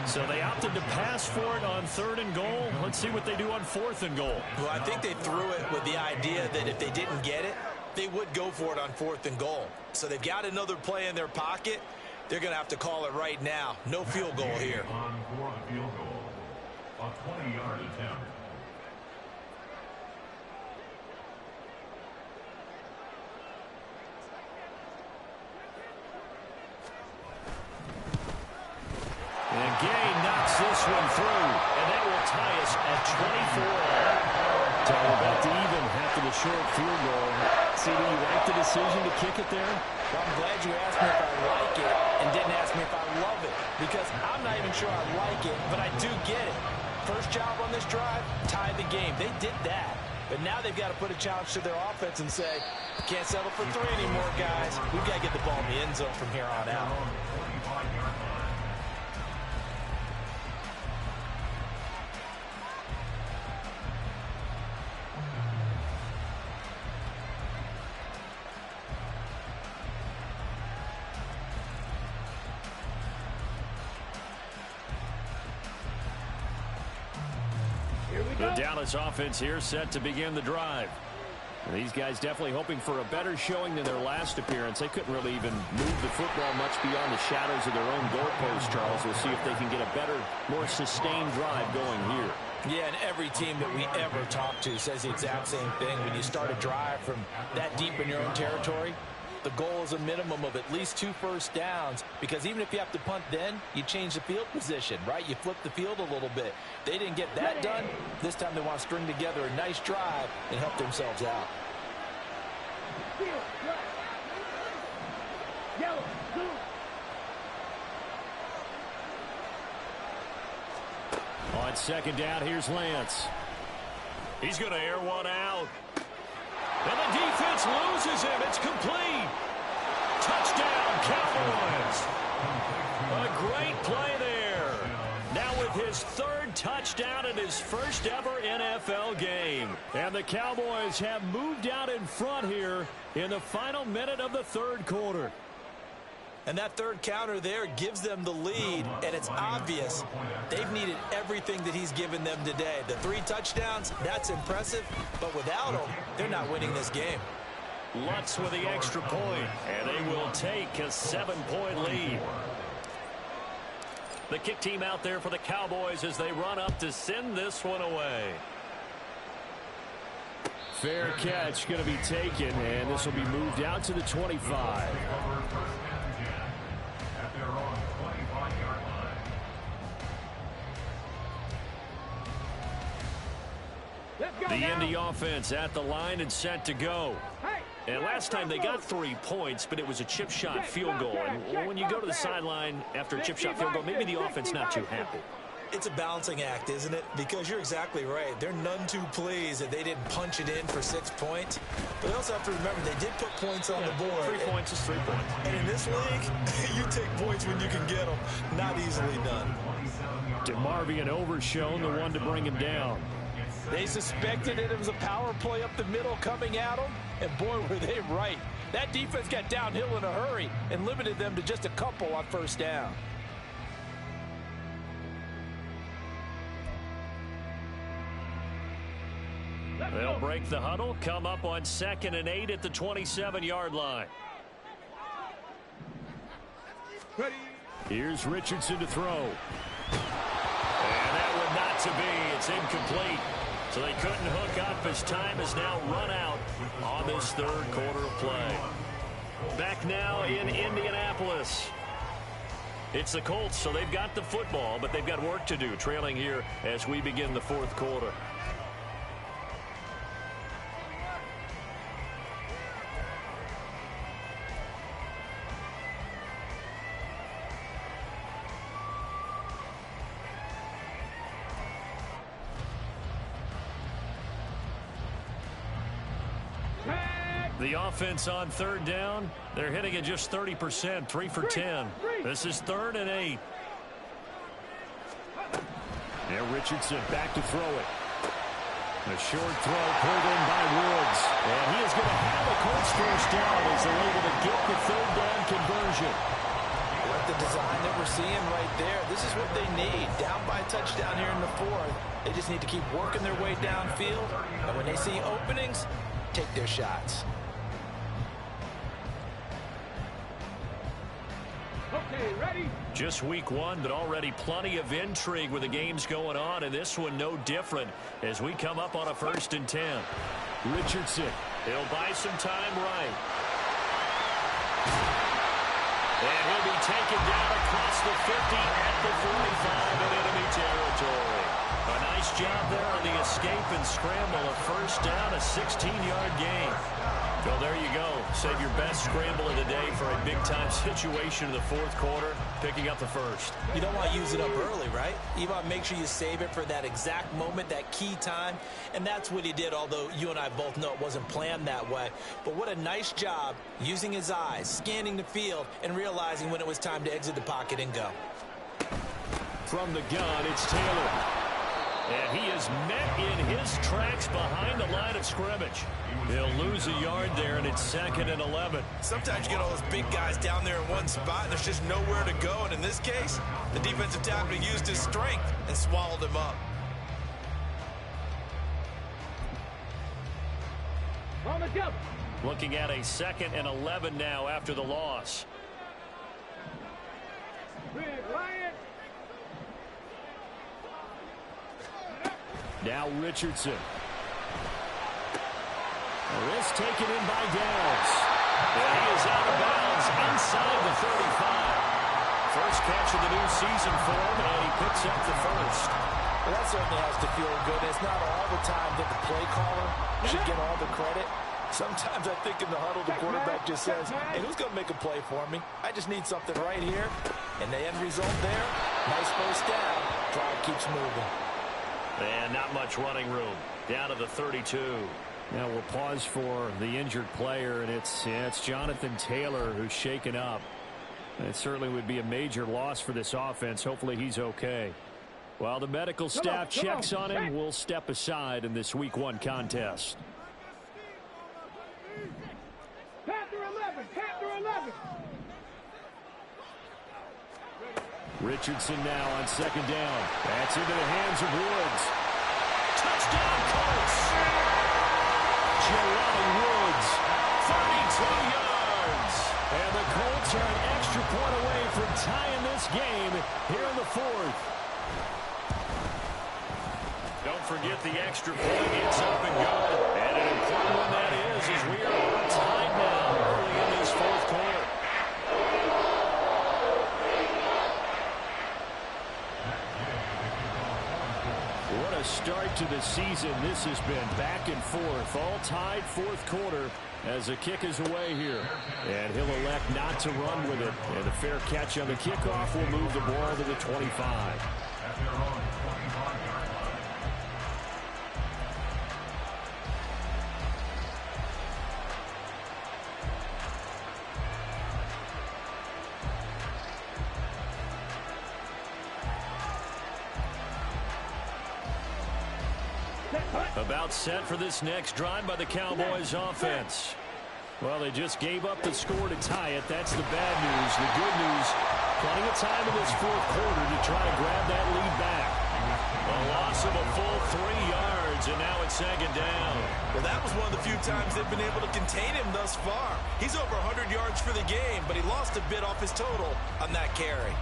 So they opted to pass for it on 3rd and goal. Let's see what they do on 4th and goal. Well, I think they threw it with the idea that if they didn't get it, they would go for it on 4th and goal. So they've got another play in their pocket. They're going to have to call it right now. No field goal here. On for the field goal, a 20-yard attempt. And Gay knocks this one through, and that will tie us at 24. Talking about to even after the short field goal. CD, you like the decision to kick it there? Well, I'm glad you asked me if I like it and didn't ask me if I love it, because I'm not even sure I like it, but I do get it. First job on this drive, tie the game. They did that. But now they've got to put a challenge to their offense and say, can't settle for 3 anymore, guys. We've got to get the ball in the end zone from here on out. The Dallas offense here set to begin the drive. These guys definitely hoping for a better showing than their last appearance. They couldn't really even move the football much beyond the shadows of their own goalpost, Charles. We'll see if they can get a better, more sustained drive going here. Yeah, and every team that we ever talk to says the exact same thing. When you start a drive from that deep in your own territory, the goal is a minimum of at least 2 first downs, because even if you have to punt then, you change the field position, right? You flip the field a little bit. They didn't get that done. This time they want to string together a nice drive and help themselves out. Yellow, blue. On 2nd down, here's Lance. He's going to air one out. And the defense loses him. It's complete. Touchdown, Cowboys. A great play there. Now with his 3rd touchdown in his first ever NFL game. And the Cowboys have moved out in front here in the final minute of the 3rd quarter. And that 3rd counter there gives them the lead, and it's obvious they've needed everything that he's given them today. The 3 touchdowns, that's impressive, but without him, they're not winning this game. Lutz with the extra point, and they will take a 7-point lead. The kick team out there for the Cowboys as they run up to send this one away. Fair catch going to be taken, and this will be moved out to the 25. go The now. Indy offense at the line and set to go. Hey, And last time they got 3 points, but it was a chip shot field goal. And when you go to the sideline after a chip shot field goal, maybe the offense not too happy. It's a balancing act, isn't it? Because you're exactly right. They're none too pleased that they didn't punch it in for 6 points. But they also have to remember they did put points on the board. 3 points is 3 points. And in this league, you take points when you can get them. Not easily done. DeMarvion Overshown, the one to bring him down. They suspected it was a power play up the middle coming at them. And boy, were they right. That defense got downhill in a hurry and limited them to just a couple on first down. They'll break the huddle, come up on 2nd and 8 at the 27-yard line. Ready. Here's Richardson to throw. And that one not to be. It's incomplete. So they couldn't hook up as time has now run out on this 3rd quarter of play. Back now in Indianapolis. It's the Colts, so they've got the football, but they've got work to do, trailing here as we begin the 4th quarter. The offense on 3rd down, they're hitting at just 30%, 3 for 10. This is 3rd and 8. Now Richardson back to throw it. A short throw pulled in by Woods. And he is going to have a Colts first down as they're able to get the 3rd down conversion. Like the design that we're seeing right there, this is what they need. Down by a touchdown here in the 4th. They just need to keep working their way downfield. And when they see openings, take their shots. Okay, ready. Just week 1, but already plenty of intrigue with the games going on, and this one no different as we come up on a 1st and 10. Richardson, he'll buy some time right. And he'll be taken down across the 50 at the 45 in enemy territory. A nice job there on the escape and scramble. A first down, a 16-yard gain. Well, there you go. Save your best scramble of the day for a big-time situation in the 4th quarter, picking up the 1st. You don't want to use it up early, right? You want to make sure you save it for that exact moment, that key time. And that's what he did, although you and I both know it wasn't planned that way. But what a nice job using his eyes, scanning the field, and realizing when it was time to exit the pocket and go. From the gun, it's Taylor. And he is met in his tracks behind the line of scrimmage. They'll lose a yard there, and it's 2nd and 11. Sometimes you get all those big guys down there in one spot, and there's just nowhere to go. And in this case, the defensive tackle used his strength and swallowed him up. On the jump. Looking at a 2nd and 11 now after the loss. Big Lion. Now Richardson. This taken in by Downs. And he is out of bounds inside the 35. First catch of the new season for him, and he picks up the 1st. Well, that certainly has to feel good. It's not all the time that the play caller should get all the credit. Sometimes I think in the huddle, the quarterback just says, hey, who's going to make a play for me? I just need something right here. And the end result there, nice first down. Drive keeps moving. And not much running room. Down to the 32. Now we'll pause for the injured player, and it's Jonathan Taylor who's shaken up. It certainly would be a major loss for this offense. Hopefully he's okay. While the medical staff checks on him, we'll step aside in this Week 1 contest. Panther 11. Panther 11. Richardson now on 2nd down. That's into the hands of Woods. Touchdown Colts! Jelani Woods, 32 yards. And the Colts are an extra point away from tying this game here in the 4th. Don't forget the extra point. It's up and going. And an important one that is as we are tied now early in this 4th quarter. start to the season. This has been back and forth, all tied fourth quarter as the kick is away here. And he'll elect not to run with it. And the fair catch on the kickoff will move the ball to the 25. About set for this next drive by the Cowboys offense. Well, they just gave up the score to tie it. That's the bad news. The good news, plenty of time in this fourth quarter to try to grab that lead back. A loss of a full 3 yards, and now it's second down. Well, that was one of the few times they've been able to contain him thus far. He's over 100 yards for the game, but he lost a bit off his total on that carry.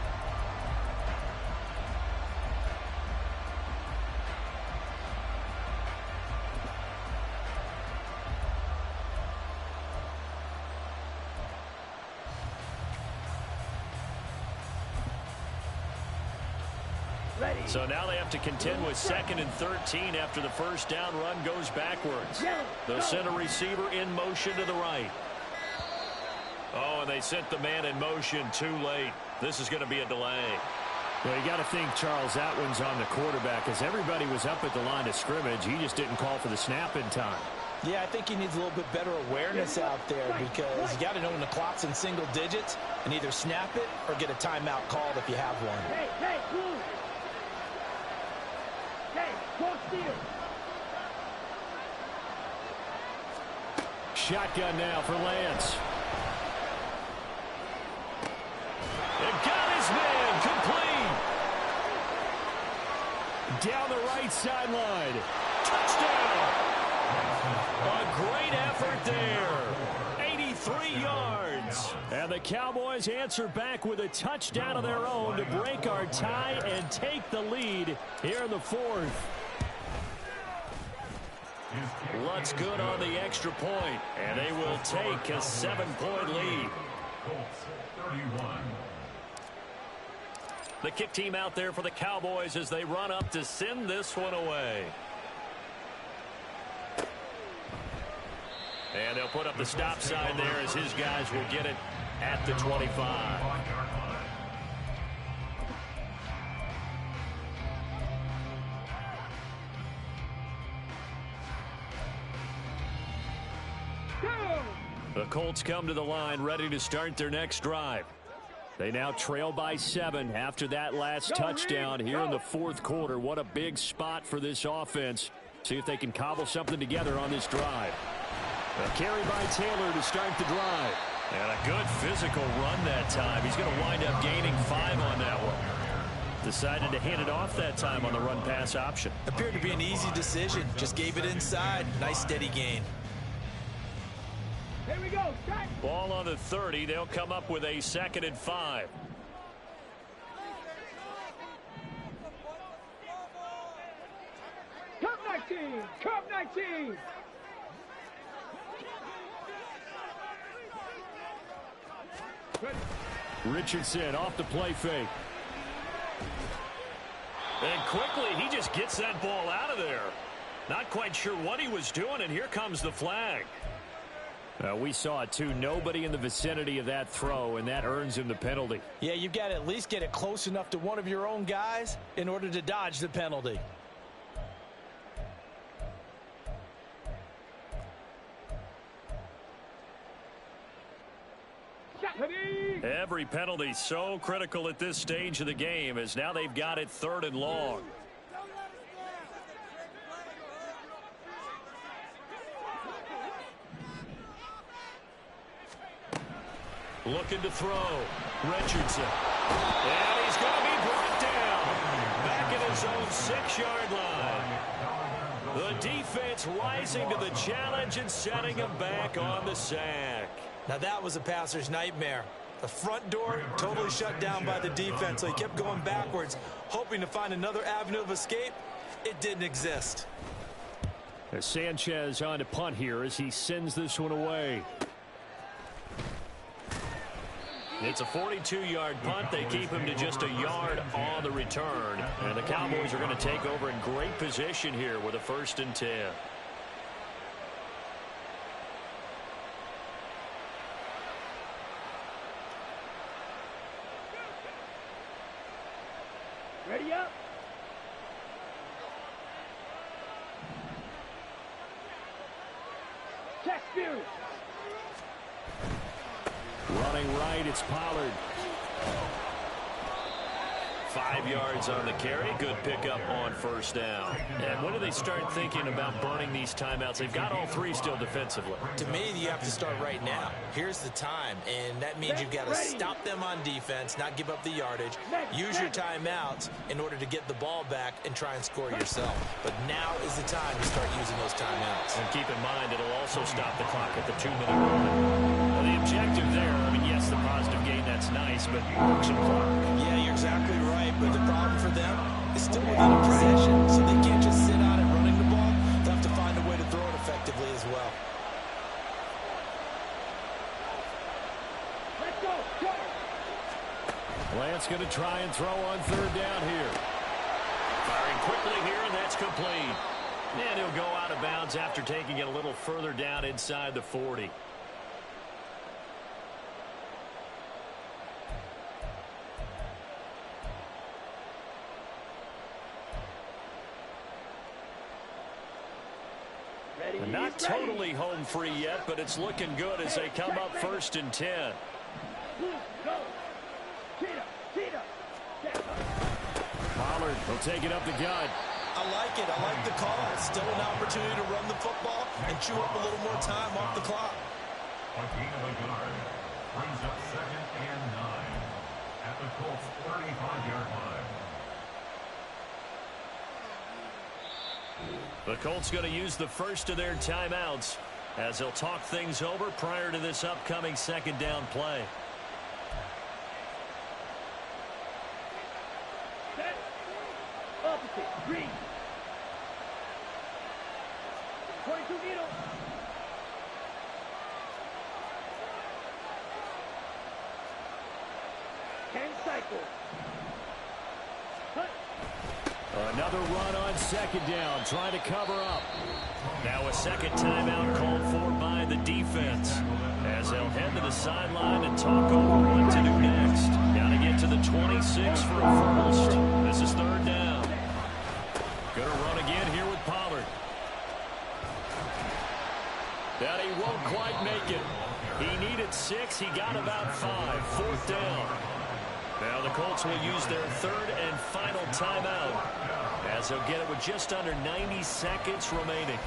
So now they have to contend with 2nd and 13 after the first down run goes backwards. The center receiver in motion to the right. Oh, and they sent the man in motion too late. This is going to be a delay. Well, you got to think, Charles, that one's on the quarterback as everybody was up at the line of scrimmage. He just didn't call for the snap in time. Yeah, I think he needs a little bit better awareness out there because you got to know when the clock's in single digits and either snap it or get a timeout called if you have one. Hey, move. Hey, walk steal. Shotgun now for Lance. It got his man complete. Down the right sideline. Touchdown. A great effort there. 83 yards. And the Cowboys answer back with a touchdown of their own to break our tie and take the lead here in the fourth. Lutz good on the extra point, and they will take a 7-point lead. Colts 31. The kick team out there for the Cowboys as they run up to send this one away. And they'll put up the stop sign there as his guys will get it at the 25. The Colts come to the line ready to start their next drive. They now trail by 7 after that last touchdown here in the fourth quarter. What a big spot for this offense. See if they can cobble something together on this drive. A carry by Taylor to start the drive. And a good physical run that time. He's going to wind up gaining 5 on that one. Decided to hand it off that time on the run-pass option. Appeared to be an easy decision. Just gave it inside. Nice steady gain. Here we go. Start. Ball on the 30. They'll come up with a 2nd and 5. Cup 19. Cup 19. Richardson off the play fake. And quickly, he just gets that ball out of there. Not quite sure what he was doing, and here comes the flag. We saw it, too. Nobody in the vicinity of that throw, and that earns him the penalty. Yeah, you've got to at least get it close enough to one of your own guys in order to dodge the penalty. Every penalty so critical at this stage of the game as now they've got it 3rd and long. Looking to throw. Richardson. And he's going to be brought down. Back at his own 6-yard line. The defense rising to the challenge and setting him back on the sack. Now that was a passer's nightmare. The front door totally shut down by the defense, so he kept going backwards, hoping to find another avenue of escape. It didn't exist. As Sanchez on to punt here as he sends this one away. It's a 42-yard punt. They keep him to just a yard on the return. And the Cowboys are going to take over in great position here with a 1st and 10. Ready up. Check spirit. Running right, it's Pollard. 5 yards on the carry. Good pickup on 1st down. And when do they start thinking about burning these timeouts? They've got all 3 still defensively. To me, you have to start right now. Here's the time, and that means you've got to stop them on defense, not give up the yardage, use your timeouts in order to get the ball back and try and score yourself. But now is the time to start using those timeouts. And keep in mind, it'll also stop the clock at the 2-minute mark. Well, the objective there, I mean, yes, the positive gain, that's nice, but work some clock. Yeah, you're exactly right. But the problem for them is still within a possession, so they can't just sit on it running the ball. They'll have to find a way to throw it effectively as well. Let's go. Go. Lance going to try and throw on 3rd down here. Firing quickly here, and that's complete. And he'll go out of bounds after taking it a little further down inside the 40. Not totally home free yet, but it's looking good as they come up 1st and 10. Pollard will take it up the gut. I like it. I like the call. Still an opportunity to run the football and chew up a little more time off the clock. A gain of a yard brings up 2nd and 9 at the Colts' 35-yard line. The Colts going to use the first of their timeouts as they'll talk things over prior to this upcoming 2nd down play. Set. Opposite. Green. 22 needle. Ten cycle. Cut. Another run on 2nd down, trying to cover up. Now a 2nd timeout called for by the defense as they'll head to the sideline and talk over what to do next. Got to get to the 26 for a 1st. This is 3rd down. Going to run again here with Pollard. That he won't quite make it. He needed 6. He got about 5. 4th down. Now the Colts will use their 3rd and final timeout as they'll get it with just under 90 seconds remaining.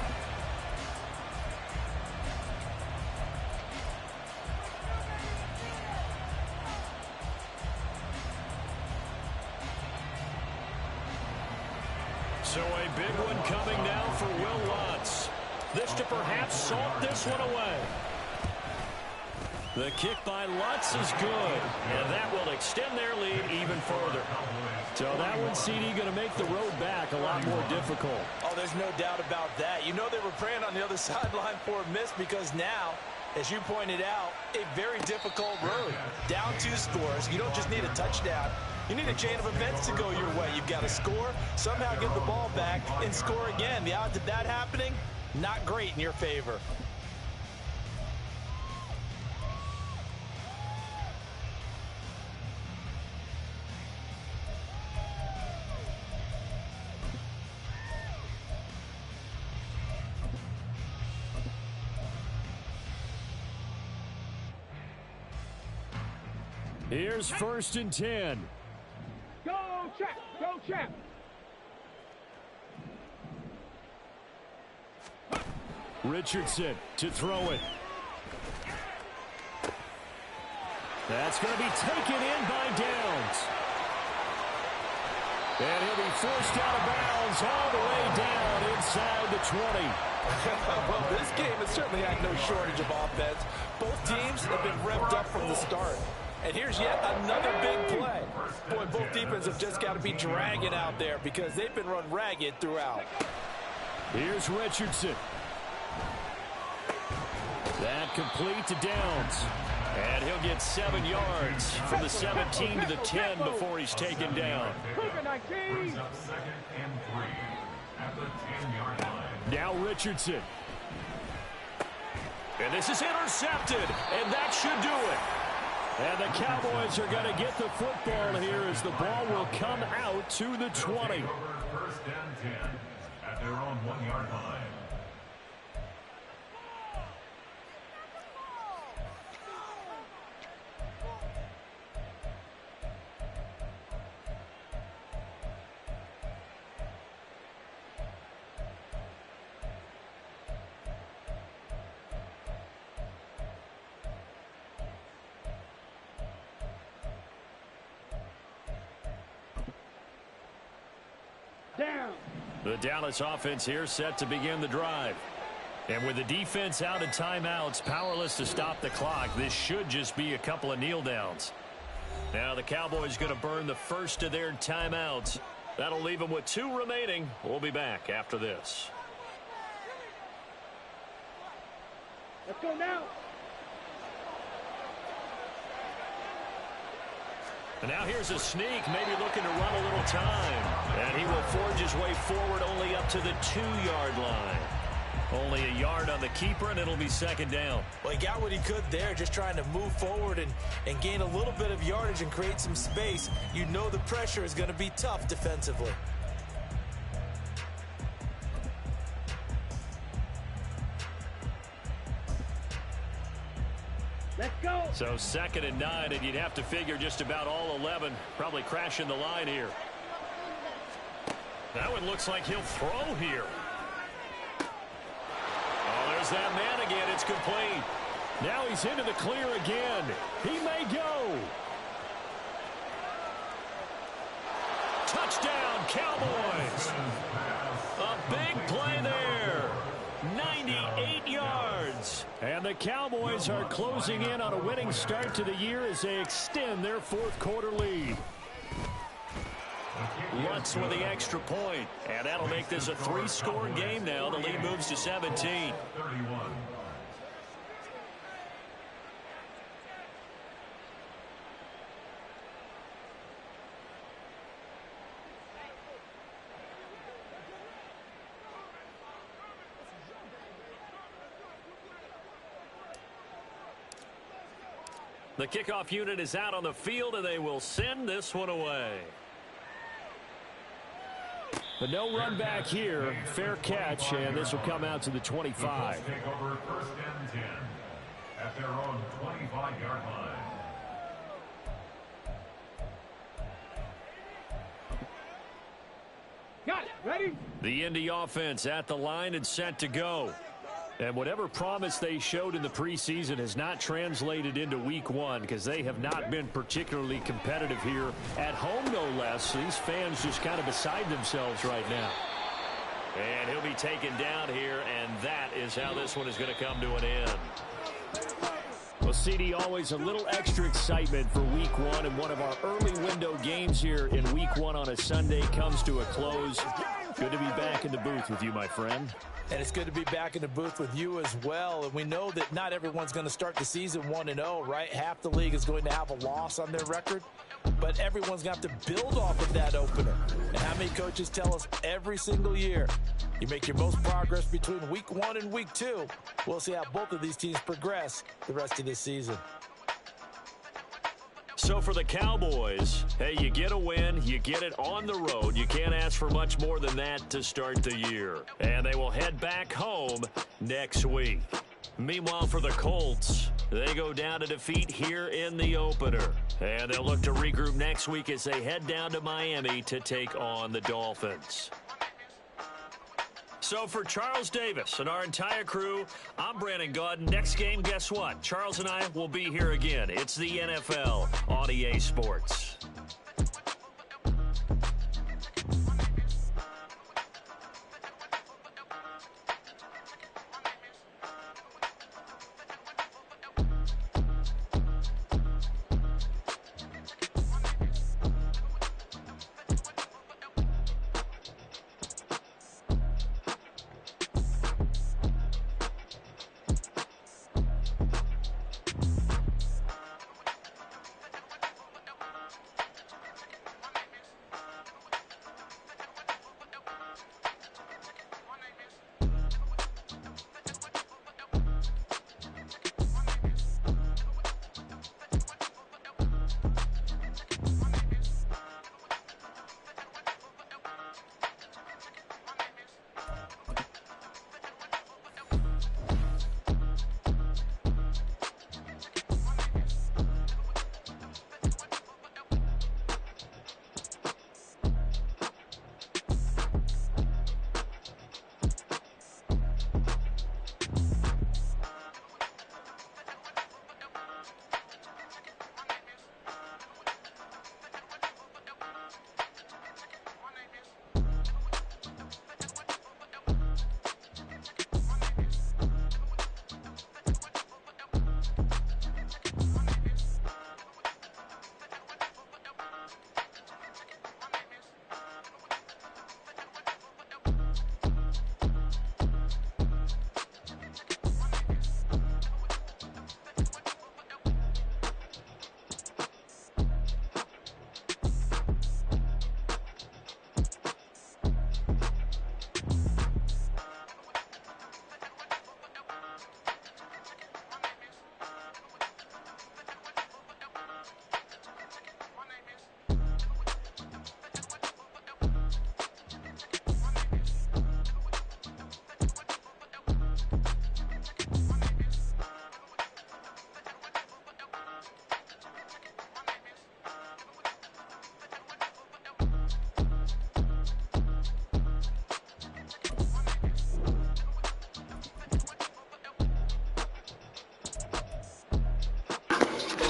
So a big one coming now for Will Lutz. This to perhaps salt this one away. The kick by Lutz is good, and that will extend their lead even further. So that one, CD, going to make the road back a lot more difficult. Oh, there's no doubt about that. You know they were praying on the other sideline for a miss because now, as you pointed out, a very difficult road. Down 2 scores. You don't just need a touchdown. You need a chain of events to go your way. You've got to score, somehow get the ball back, and score again. The odds of that happening, not great in your favor. Here's 1st and 10. Go, Chap. Go, Chap. Richardson to throw it. That's going to be taken in by Downs. And he'll be forced out of bounds all the way down inside the 20. Well, this game has certainly had no shortage of offense. Both teams have been revved up from the start. And here's yet another big play. Boy, both defenses have just got to be dragging out there because they've been run ragged throughout. Here's Richardson. That complete to Downs. And he'll get 7 yards from the 17 to the 10 before he's taken down. Brings up 2nd and 3 at the 10-yard line. Now Richardson. And this is intercepted, and that should do it. And the Cowboys are going to get the football here as the ball will come out to the 20. 1st and 10 at their own 1-yard line. Down. The Dallas offense here set to begin the drive. And with the defense out of timeouts, powerless to stop the clock, this should just be a couple of kneel downs. Now the Cowboys going to burn the first of their timeouts. That'll leave them with 2 remaining. We'll be back after this. Let's go now. And now here's a sneak, maybe looking to run a little time. And he will forge his way forward only up to the 2-yard line. Only a yard on the keeper, and it'll be 2nd down. Well, he got what he could there, just trying to move forward and gain a little bit of yardage and create some space. You know the pressure is going to be tough defensively. Let's go. So 2nd and 9, and you'd have to figure just about all 11 probably crashing the line here. That one looks like he'll throw here. Oh, there's that man again. It's complete. Now he's into the clear again. He may go. Touchdown, Cowboys. A big play there. 98 yards. And the Cowboys are closing in on a winning start to the year as they extend their 4th quarter lead. Lutz with the extra point, and that'll make this a 3-score game now. The lead moves to 17. 31. The kickoff unit is out on the field, and they will send this one away. But no run back here. Fair catch, and this will come out to the 25. Take over 1st and 10 at their own 25-yard line. Got it. Ready? The Indy offense at the line and set to go. And whatever promise they showed in the preseason has not translated into week 1 because they have not been particularly competitive here at home, no less. These fans just kind of beside themselves right now. And he'll be taken down here, and that is how this one is going to come to an end. Well, CD, always a little extra excitement for week 1, and one of our early window games here in week 1 on a Sunday comes to a close. Good to be back in the booth with you, my friend. And it's good to be back in the booth with you as well. And we know that not everyone's going to start the season 1-0, right? Half the league is going to have a loss on their record. But everyone's going to have to build off of that opener. And how many coaches tell us every single year, you make your most progress between week 1 and week 2. We'll see how both of these teams progress the rest of this season. So for the Cowboys, hey, you get a win, you get it on the road. You can't ask for much more than that to start the year. And they will head back home next week. Meanwhile, for the Colts, they go down to defeat here in the opener. And they'll look to regroup next week as they head down to Miami to take on the Dolphins. So for Charles Davis and our entire crew, I'm Brandon Gaudin. Next game, guess what? Charles and I will be here again. It's the NFL on EA Sports.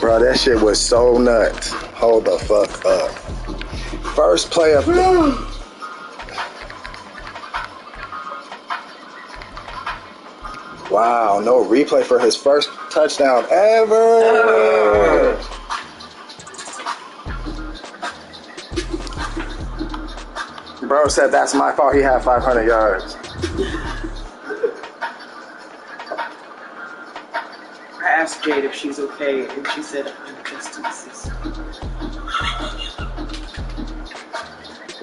Bro, that shit was so nuts. Hold the fuck up. First play of... Wow, no replay for his first touchdown ever. Bro said that's my fault. He had 500 yards. I asked Jade if she's okay, and she said, I'm just insistent.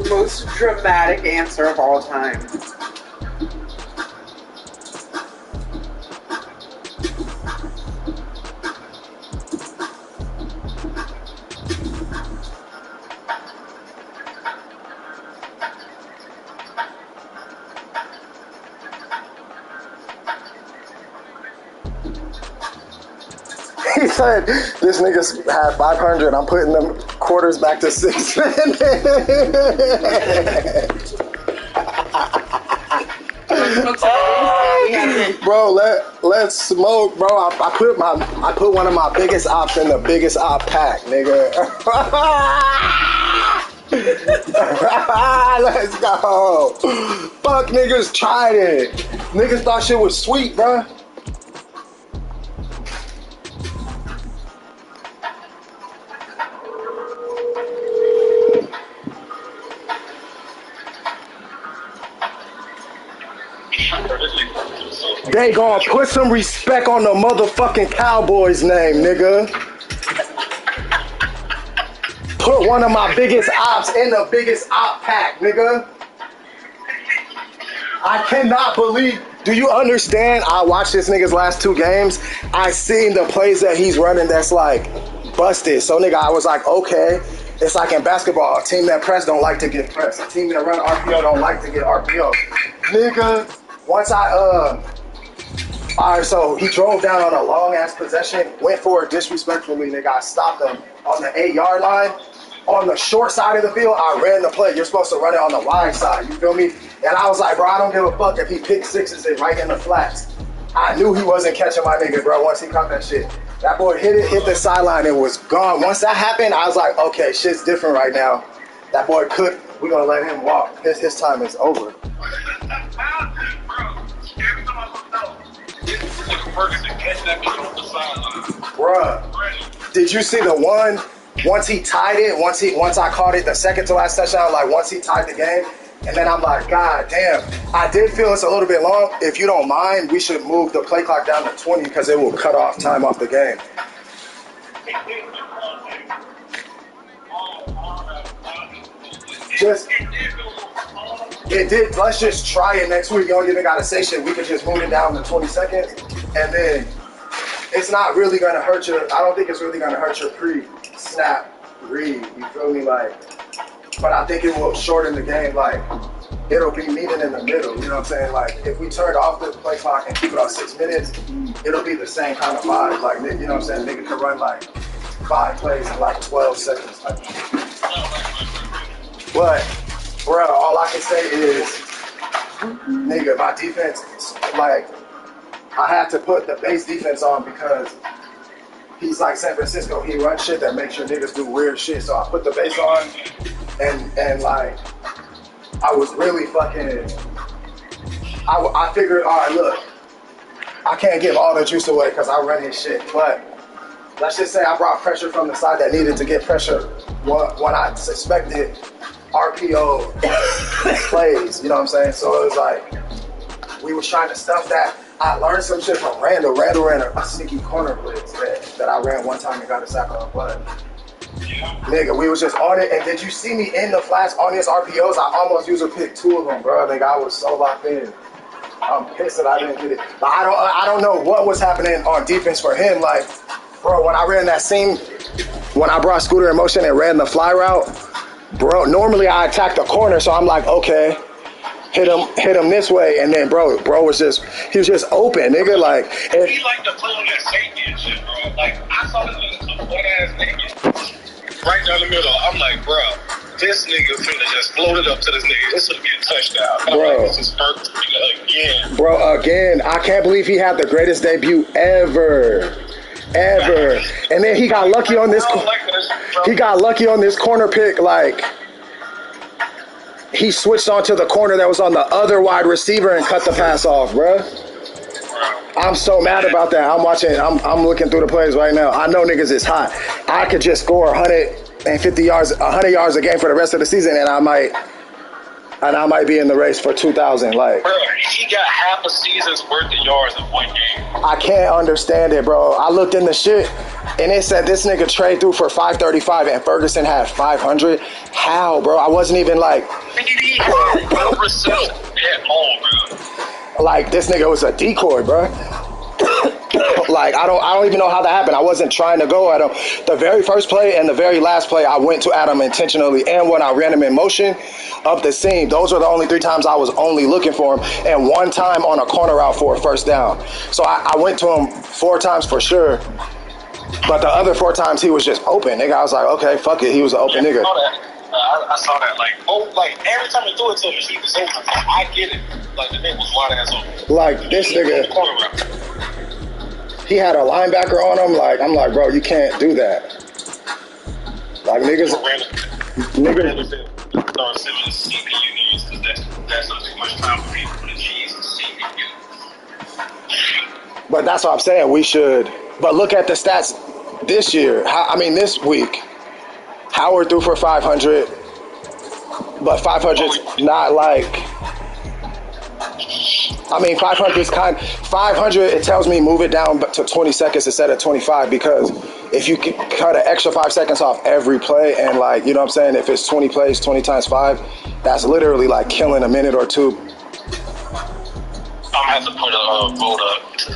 Most dramatic answer of all time. He said, this nigga's had 500. I'm putting them quarters back to 6. Bro, let's smoke, bro. I put one of my biggest ops in the biggest op pack, nigga. Let's go. Fuck, niggas tried it. Niggas thought shit was sweet, bro. They gonna put some respect on the motherfucking Cowboys name, nigga. Put one of my biggest ops in the biggest op pack, nigga. I cannot believe. Do you understand? I watched this nigga's last 2 games. I seen the plays that he's running that's like busted. So nigga, I was like, okay. It's like in basketball, a team that press don't like to get pressed. A team that run RPO don't like to get RPO. Nigga, once alright, so he drove down on a long-ass possession, went for it disrespectfully, nigga. I stopped him on the 8-yard line. On the short side of the field, I ran the play. You're supposed to run it on the wide side, you feel me? And I was like, bro, I don't give a fuck if he picked sixes it right in the flats. I knew he wasn't catching my nigga, bro, once he caught that shit. That boy hit the sideline, it was gone. Once that happened, I was like, okay, shit's different right now. That boy could, we're gonna let him walk. His time is over. Bruh, did you see the one? Once he tied it, once I caught it, the second to last touchdown, like once he tied the game, and then I'm like, God damn. I did feel it's a little bit long. If you don't mind, we should move the play clock down to 20 because it will cut off time off the game. It did. Let's just try it next week. You don't even gotta say shit. We could just move it down to 20 seconds, and then it's not really gonna hurt your. I don't think it's really gonna hurt your pre-snap read. You feel me? Like, but I think it will shorten the game. Like, it'll be meeting in the middle. You know what I'm saying? Like, if we turn off the play clock and keep it on 6 minutes, it'll be the same kind of vibe. Like, you know what I'm saying? Nigga could run like 5 plays in like 12 seconds. Like, but, bro, all I can say is, nigga, my defense, like, I had to put the base defense on because he's like San Francisco. He runs shit that makes your niggas do weird shit. So I put the base on, and like, I was really fucking, I figured, all right, look, I can't give all the juice away because I run his shit. But let's just say I brought pressure from the side that needed to get pressure when I suspected RPO plays, you know what I'm saying? So it was like, we was trying to stuff that. I learned some shit from Randall. Randall ran a sneaky corner blitz that I ran one time and got a sack on. But, nigga, we was just on it. And did you see me in the flats on his RPOs? I almost used to pick 2 of them, bro. Nigga, I was so locked in. I'm pissed that I didn't get it. But I don't know what was happening on defense for him. Like, bro, when I ran that same, when I brought Scooter in motion and ran the fly route, bro, normally I attack the corner. So I'm like, okay. Hit him this way, and then bro was just, he was just open, nigga. Like, if he like to play on that safety and shit, bro. Like, I saw this nigga, some butt ass nigga, right down the middle. I'm like, bro, this nigga finna just float it up to this nigga. This would be a touchdown. Bro, like, this is first again. Bro, again, I can't believe he had the greatest debut ever. ever. And then he got lucky on this. He got lucky on this corner pick. Like, he switched onto the corner that was on the other wide receiver and cut the pass off, bruh. I'm so mad about that. I'm looking through the plays right now. I know niggas is hot. I could just score 150 yards, 100 yards a game for the rest of the season, and I might be in the race for 2,000. Like, bro, he got half a season's worth of yards in one game. I can't understand it, bro. I looked in the shit, and it said this nigga trade through for 535, and Ferguson had 500. How, bro? I wasn't even like. He had no reception at all, bro. Like, this nigga was a decoy, bro. Like, I don't even know how that happened. I wasn't trying to go at him. The very first play and the very last play, I went to at him intentionally, and when I ran him in motion up the seam, those were the only 3 times I was only looking for him, and 1 time on a corner route for a first down. So I went to him 4 times for sure, but the other 4 times he was just open. Nigga, I was like, okay, fuck it. He was an open nigga. I saw that. Like every time he threw it to me, he was open. I get it. Like, the nigga was wide ass open. Like, this nigga, he had a linebacker on him. Like, I'm like, bro, you can't do that. Like, niggas. Start sending CPU use because that's not too much time for people to cheese and CPU. But that's what I'm saying. We should. But look at the stats this year. This week. Howard threw for 500, but 500's not like. 500 is 500. It tells me move it down to 20 seconds instead of 25, because if you cut an extra 5 seconds off every play, and like, you know what I'm saying, if it's 20 plays, 20 times 5, that's literally like killing a minute or 2. I'm gonna have to put a vote up to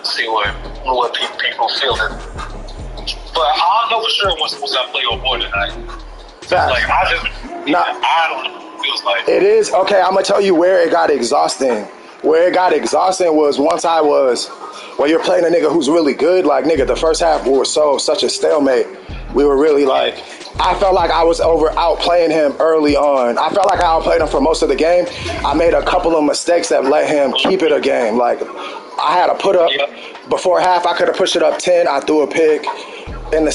see what people feel. But I don't know for sure once I play on board tonight. Like, I don't know. Feels like it is okay. I'm gonna tell you where it got exhausting. Where it got exhausting was once you're playing a nigga who's really good. Like, nigga, the first half we were such a stalemate. We were really like, I felt like I was outplaying him early on. I felt like I outplayed him for most of the game. I made a couple of mistakes that let him keep it a game. Like, I had to put up before half. I could have pushed it up 10. I threw a pick. In the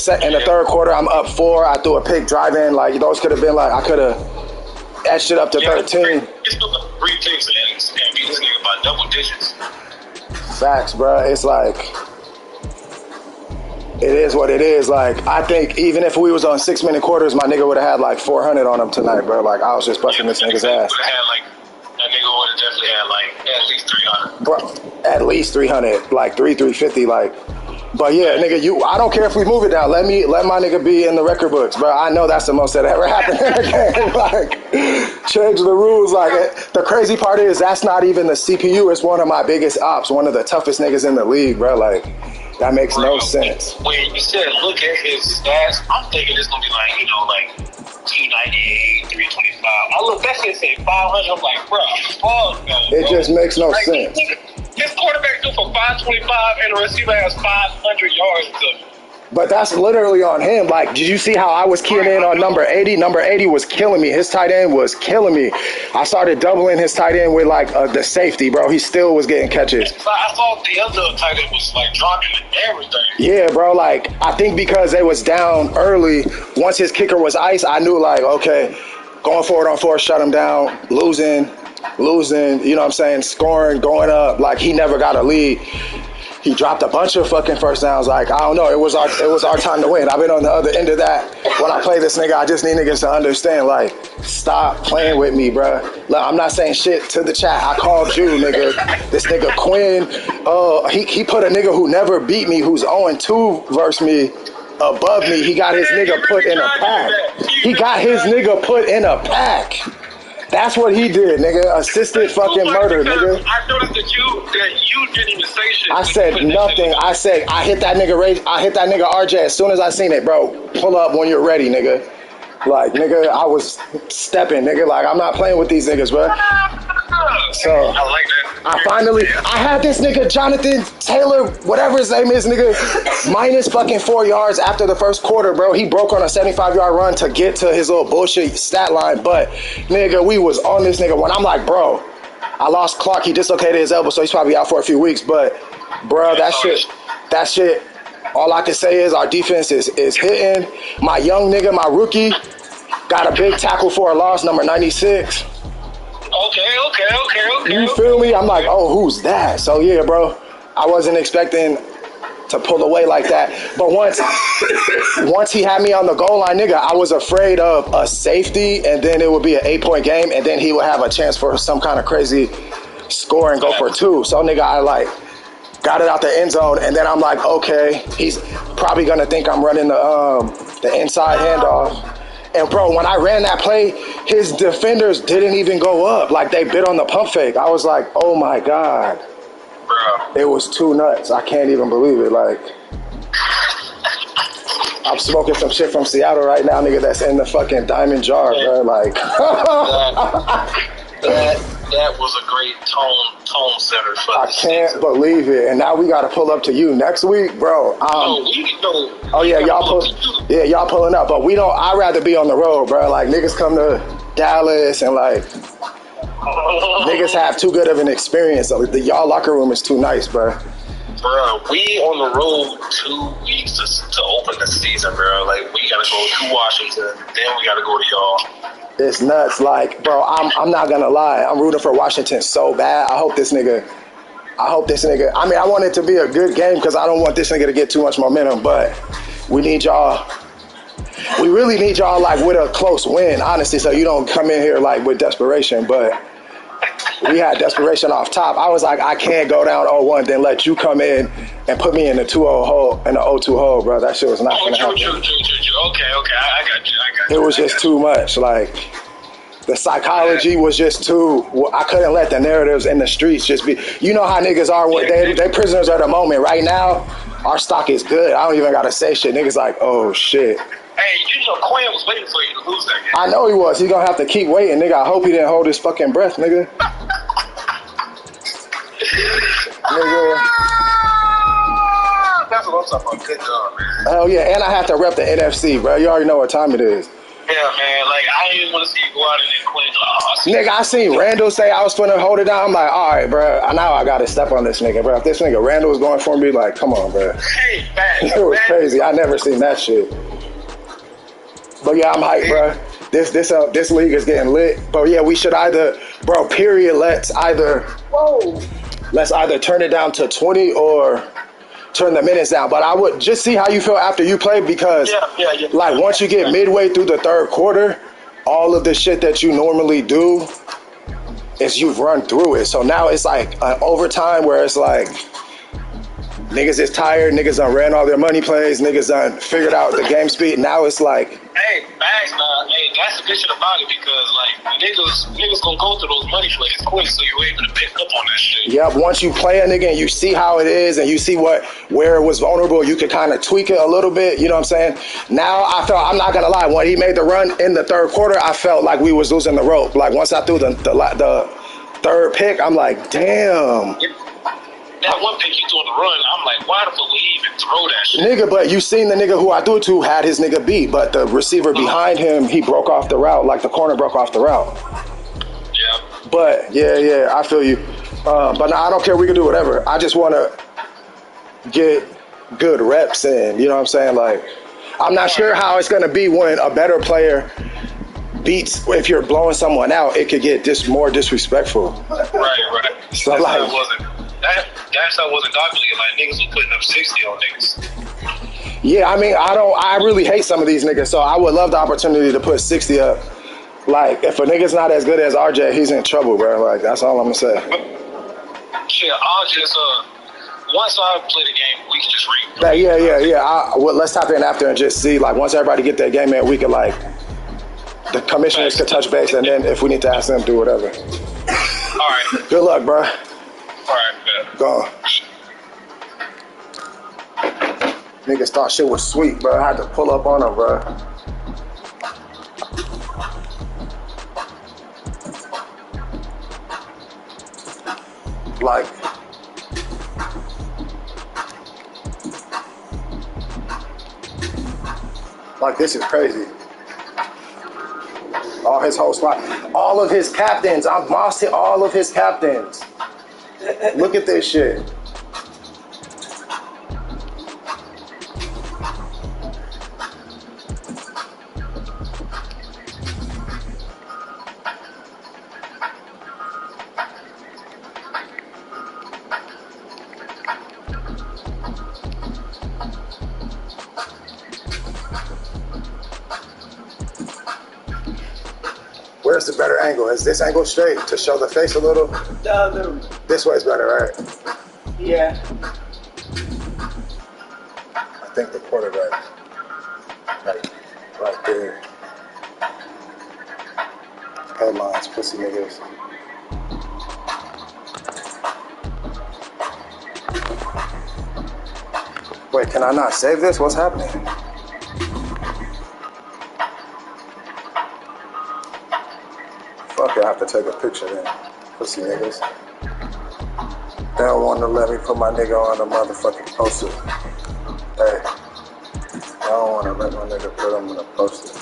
third quarter, I'm up 4. I threw a pick drive in. Like, those could have been like, I could have etched it up to 13. It's still 3 picks and beat this nigga by double digits. Facts, bro. It's like, it is what it is. Like, I think even if we was on 6-minute quarters, my nigga would have had like 400 on him tonight, bro. Like, I was just busting this nigga's ass. That nigga would have definitely had like at least 300. Bro, at least 300, like 350, like. But yeah, nigga, I don't care if we move it down. Let my nigga be in the record books, bro. I know that's the most that ever happened in the game. Like, change the rules. Like, the crazy part is that's not even the CPU. It's one of my biggest ops, one of the toughest niggas in the league, bro. Like, that makes no sense. When you said look at his stats, I'm thinking it's gonna be like, 298, 325. I look, that shit say 500. I'm like, bro, fuck no. It just makes no sense. His quarterback threw for 525 and the receiver has 500 yards. But that's literally on him. Like, did you see how I was keying in on number 80? Number 80 was killing me. His tight end was killing me. I started doubling his tight end with like the safety, bro. He still was getting catches. I thought the other tight end was like dropping everything. Yeah, bro. Like, I think because they was down early, once his kicker was ice, I knew like, okay, going forward on 4, shut him down, losing, you know what I'm saying, scoring, going up. Like, he never got a lead. He dropped a bunch of fucking first downs. Like, I don't know. It was our time to win. I've been on the other end of that. When I play this nigga, I just need niggas to understand, like, stop playing with me, bro. Like, I'm not saying shit to the chat. I called you, nigga. This nigga Quinn, he put a nigga who never beat me, who's 0-2 versus me, above me. He got his nigga put in a pack. He got his nigga put in a pack. That's what he did, nigga. Assisted fucking murder, nigga. I noticed that you didn't even say shit. I said nothing. I said I hit that nigga RJ as soon as I seen it, bro. Pull up when you're ready, nigga. Like, nigga, I was stepping, nigga. Like, I'm not playing with these niggas, bro. So I like that. I had this nigga Jonathan Taylor, whatever his name is, nigga, minus fucking 4 yards after the first quarter, bro. He broke on a 75-yard run to get to his little bullshit stat line. But, nigga, we was on this nigga when I'm like, bro, I lost Clark. He dislocated his elbow, so he's probably out for a few weeks. But, bro, that shit, that shit, all I can say is our defense is hitting. My young nigga, my rookie, got a big tackle for a loss, number 96. Okay. You feel me? I'm like, oh, who's that? So yeah, bro, I wasn't expecting to pull away like that. But once he had me on the goal line, nigga, I was afraid of a safety, and then it would be an 8-point game, and then he would have a chance for some kind of crazy score and go for 2. So nigga, I like got it out the end zone, and then I'm like, okay, he's probably gonna think I'm running the inside handoff. And bro, when I ran that play, his defenders didn't even go up. Like they bit on the pump fake. I was like, oh my God. Bro. It was too nuts. I can't even believe it. Like, I'm smoking some shit from Seattle right now, nigga, that's in the fucking diamond jar, bro. Like, that was a great tone setter for I can't believe it. And now we got to pull up to you next week, bro. Oh yeah, y'all pulling up, but we don't. I'd rather be on the road, bro. Like niggas come to Dallas and like niggas have too good of an experience. So y'all locker room is too nice, bro. Bro, we on the road 2 weeks to open the season, bro. Like we gotta go to Washington, then we gotta go to y'all. It's nuts. Like, bro, I'm not gonna lie. I'm rooting for Washington so bad. I hope this nigga. I mean, I want it to be a good game because I don't want this nigga to get too much momentum. But we need y'all. We really need y'all like with a close win, honestly. So you don't come in here like with desperation. But we had desperation off top. I was like, I can't go down 0-1, then let you come in and put me in the 2-0 hole, in the 0-2 hole, bro. That shit was not gonna happen. Okay, I got you. It was just too much. Like, the psychology was just too. I couldn't let the narratives in the streets just be. You know how niggas are when they prisoners of the moment. Right now, our stock is good. I don't even gotta say shit. Niggas like, oh shit. Hey, you know Quinn was waiting for you to lose that game. I know he was. He gonna have to keep waiting, nigga. I hope he didn't hold his fucking breath, nigga. Nigga. That's what I'm talking about. Good job, man. Oh yeah, and I have to rep the NFC, bro. You already know what time it is. Yeah, man. Like I didn't want to see you go out and then Quinn. Nigga, I seen Randall say I was finna hold it down. I'm like, all right, bro. Now I gotta step on this nigga, bro. If this nigga Randall was going for me, like, come on, bro. Hey, man. It was crazy. I never seen that shit. But yeah, I'm hyped, bro. This league is getting lit. But yeah, we should either, bro. Period. Let's either turn it down to 20 or turn the minutes down. But I would just see how you feel after you play because, like, once you get midway through the third quarter, all of the shit that you normally do is you've run through it. So now it's like an overtime where it's like niggas is tired, niggas done ran all their money plays, niggas done figured out the game speed. Now it's like, hey, facts, man. Hey, that's the good shit about it because like niggas gonna go through those money plays quick, so you're able to pick up on that shit. Yep, once you play a nigga and you see how it is and you see where it was vulnerable, you can kind of tweak it a little bit, you know what I'm saying? Now I felt, I'm not gonna lie, when he made the run in the third quarter, I felt like we was losing the rope. Like once I threw the third pick, I'm like, damn. That one pick you threw on the run, I'm like, why the fuck would he even throw that shit? Nigga, but you seen the nigga who I threw to had his nigga beat, but the receiver behind him, he broke off the route, like the corner broke off the route. Yeah. But, yeah, I feel you. But no, I don't care. We can do whatever. I just want to get good reps in, you know what I'm saying? Like, I'm not sure how it's going to be when a better player beats, if you're blowing someone out, it could get more disrespectful. Right. So, that's like, how it wasn't. That's how it wasn't documented. Like niggas was putting up 60 on niggas. Yeah, I mean, I really hate some of these niggas, so I would love the opportunity to put 60 up. Like, if a nigga's not as good as RJ, he's in trouble, bro. Like, that's all I'm gonna say. Shit, I'll just once I play the game, we can just read. Yeah. Let's tap in after and just see. Like, once everybody get their game in, we can like the commissioners could touch base, and then if we need to ask them, do whatever. All right. Good luck, bro. All right, man. Go. Niggas thought shit was sweet, bro. I had to pull up on them, bro. Like, this is crazy. All his whole squad, all of his captains. I've mossed all of his captains. Look at this shit. where's the better angle? Is this angle straight to show the face a little? This way's better, right? Yeah. I think the quarterback, right there. Headlines, pussy niggas. Wait, can I not save this? What's happening? Fuck it, I have to take a picture then. Pussy niggas. They don't want to let me put my nigga on the motherfucking poster. Hey, I don't want to let my nigga put him on the poster.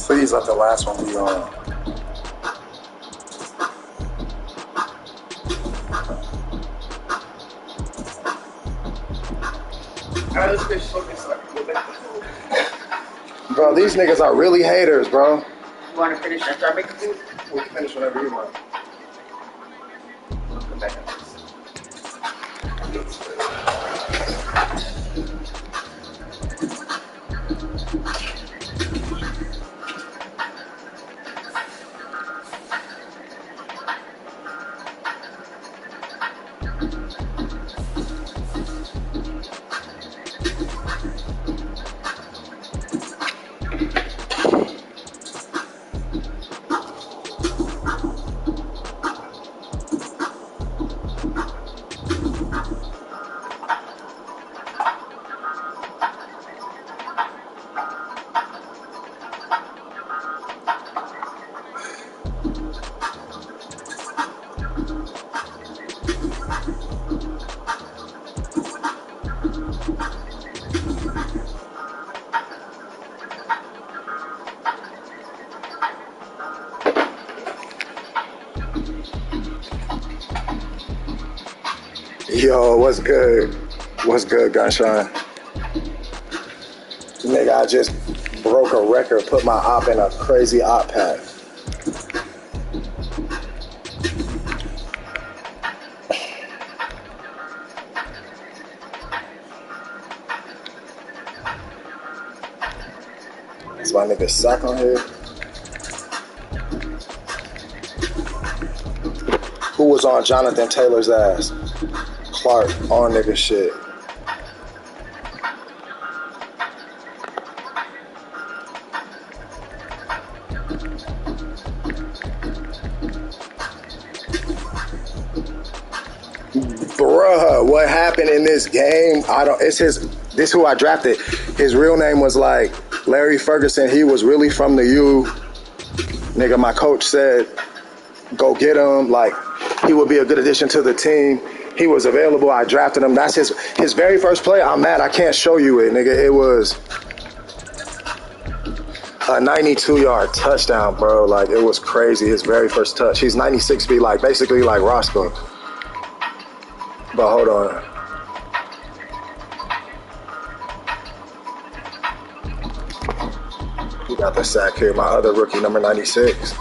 Please let the last one be on. Alright, let's finish focus so I can go back. Bro, these niggas are really haters, bro. You want to finish after I make the food? We can finish whenever you want. Come back after this. Yo, what's good? What's good, Gunshine? Nigga, I just broke a record, put my op in a crazy op pack. Is my nigga Sack on here? Who was on Jonathan Taylor's ass? Clark on nigga shit. Bruh, what happened in this game? This who I drafted. His real name was like Larry Ferguson. He was really from the U. Nigga, my coach said, go get him. Like, he would be a good addition to the team. He was available. I drafted him. That's his very first play. I'm mad I can't show you it, nigga. It was a 92-yard touchdown, bro. Like, it was crazy. His very first touch. He's 96 feet, like, basically like Roscoe. But hold on. We got the sack here. My other rookie, number 96.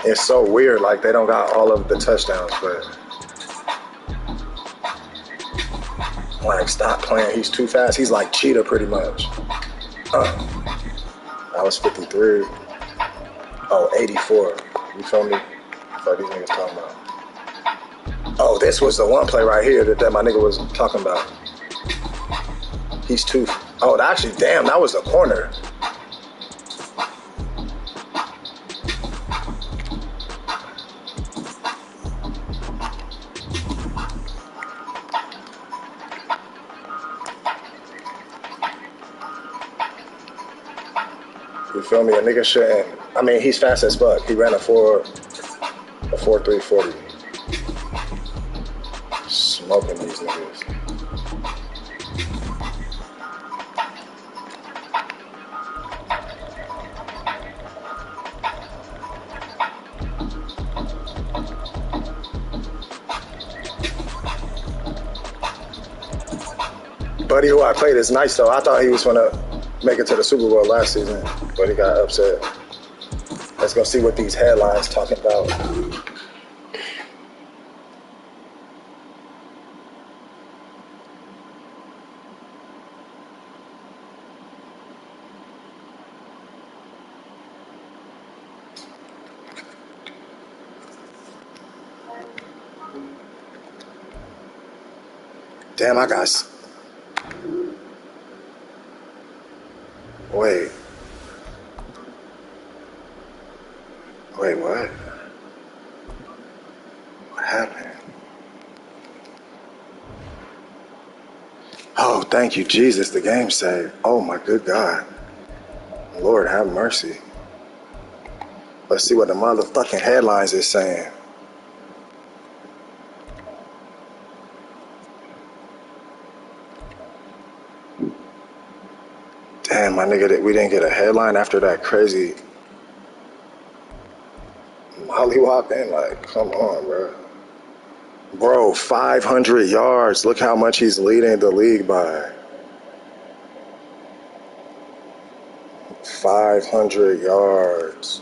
It's so weird, like they don't got all of the touchdowns, but like stop playing, he's too fast. He's like Cheetah pretty much. That was 53. Oh, 84. You feel me? What these niggas talking about? Oh, this was the one play right here that my nigga was talking about. He's too. Oh, actually, damn, that was the corner. You feel me? A nigga shouldn't. I mean, he's fast as fuck. He ran a 4.340. Smoking these niggas. Buddy, who I played, is nice though. I thought he was gonna make it to the Super Bowl last season, but he got upset. Let's go see what these headlines talking about. Damn, I got. Wait, what? What happened? Oh, thank you, Jesus. The game saved. Oh my good God. Lord have mercy. Let's see what the motherfucking headlines is saying. Damn, my nigga, we didn't get a headline after that crazy mollywopping. Like, come on, bro. Bro, 500 yards. Look how much he's leading the league by. 500 yards.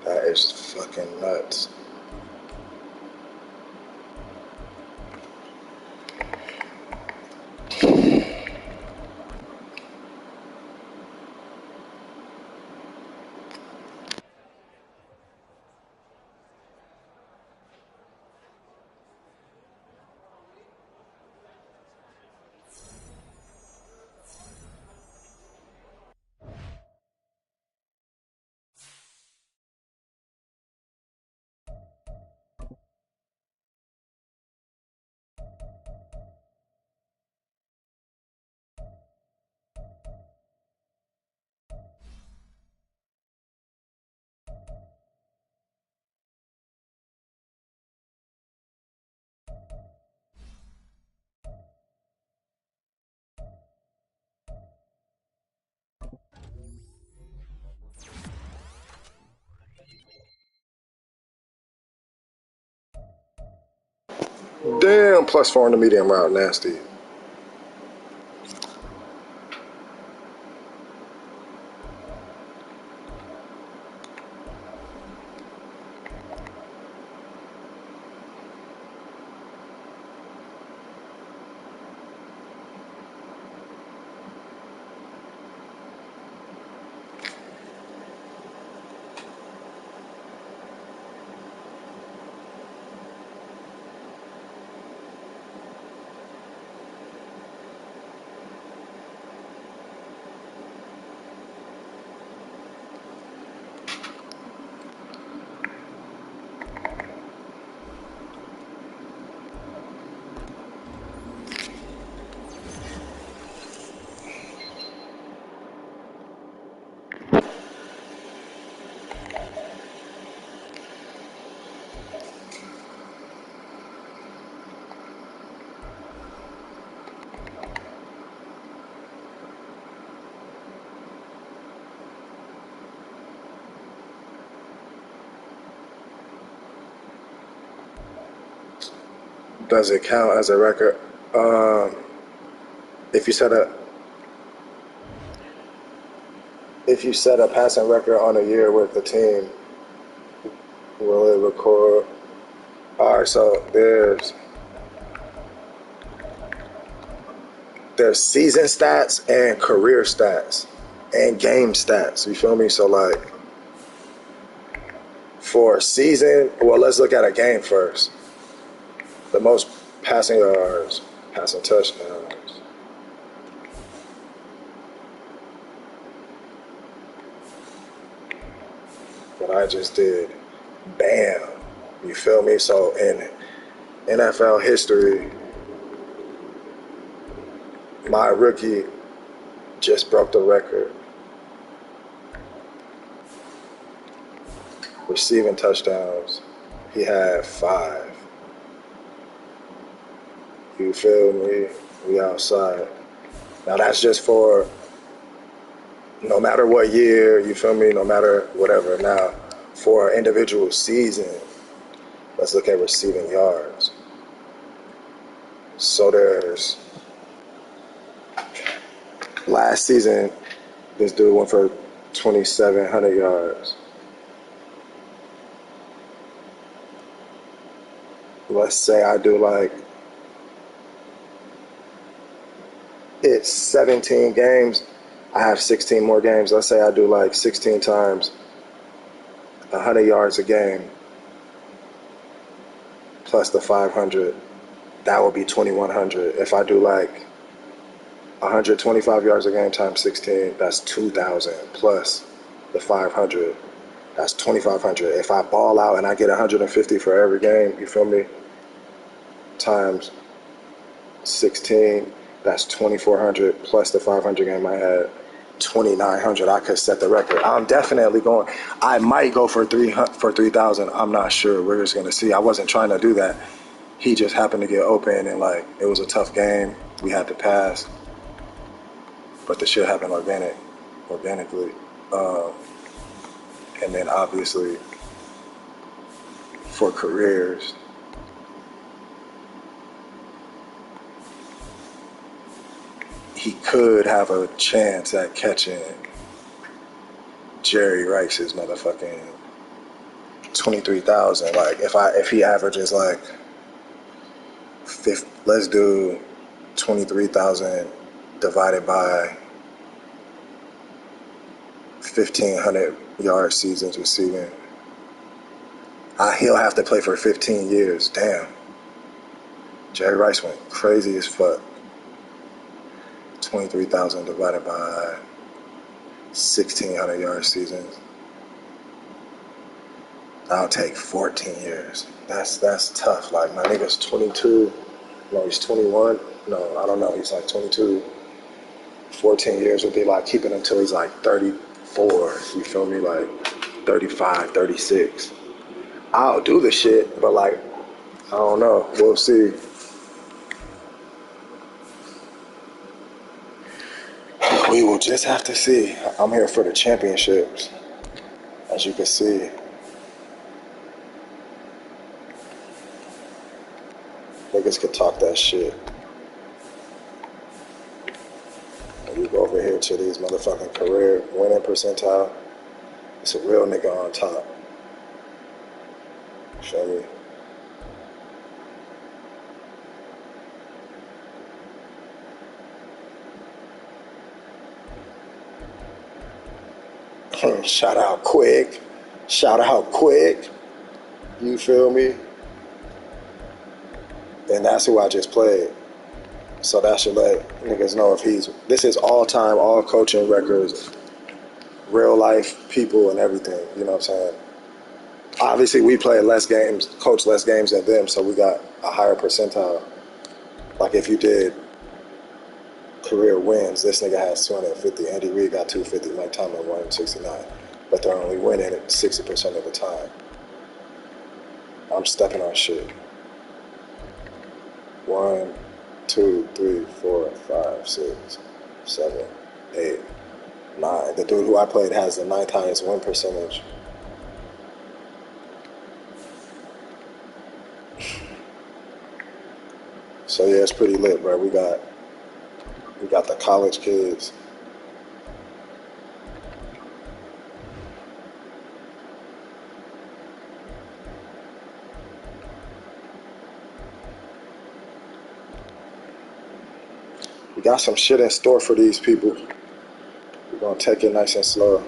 That is fucking nuts. Damn, +4 in the medium route, nasty. Does it count as a record? If you set a passing record on a year with the team, will it record? All right, so there's season stats and career stats and game stats. You feel me? So like for season, well, let's look at a game first. The most passing yards, passing touchdowns. What I just did, bam. You feel me? So in NFL history, My rookie just broke the record. Receiving touchdowns, he had 5. You feel me? We outside. Now that's just for no matter what year, you feel me? No matter whatever. Now, for an individual season, let's look at receiving yards. So there's, last season, this dude went for 2,700 yards. Let's say I do like, it's 17 games. I have 16 more games. Let's say I do like 16 times 100 yards a game plus the 500. That would be 2,100. If I do like 125 yards a game times 16, that's 2,000 plus the 500. That's 2,500. If I ball out and I get 150 for every game, you feel me? Times 16, that's 2,400 plus the 500 game I had, 2,900. I could set the record. I'm definitely going. I might go for 3,000. I'm not sure. We're just gonna see. I wasn't trying to do that. He just happened to get open, and like it was a tough game. We had to pass, but the shit happened organically. And then obviously for careers, he could have a chance at catching Jerry Rice's motherfucking 23,000. Like if he averages like let's do 23,000 divided by 1,500 yard seasons receiving. He'll have to play for 15 years. Damn. Jerry Rice went crazy as fuck. 23,000 divided by 1,600 yard seasons. I'll take 14 years. That's tough. Like my nigga's 22. No, he's 21. No, I don't know. He's like 22. 14 years would be like keeping him until he's like 34. You feel me? Like 35, 36. I'll do the shit, but like, I don't know. We'll see. We will just have to see. I'm here for the championships, as you can see. Niggas can talk that shit. And you go over here to these motherfucking career winning percentile. It's a real nigga on top. Show me. Shout out quick. Shout out quick. You feel me? And that's who I just played. So that should let niggas know if this is all time, all coaching records, real life people and everything. You know what I'm saying? Obviously, we play less games, coach less games than them, so we got a higher percentile. Like if you did career wins, this nigga has 250. Andy Reid got 250. Mike Tomlin 169. But they're only winning it 60% of the time. I'm stepping on shit. 1, 2, 3, 4, 5, 6, 7, 8, 9. The dude who I played has the 9th highest win percentage. So yeah, it's pretty lit, bro. We got the college kids. We got some shit in store for these people. We're gonna take it nice and slow.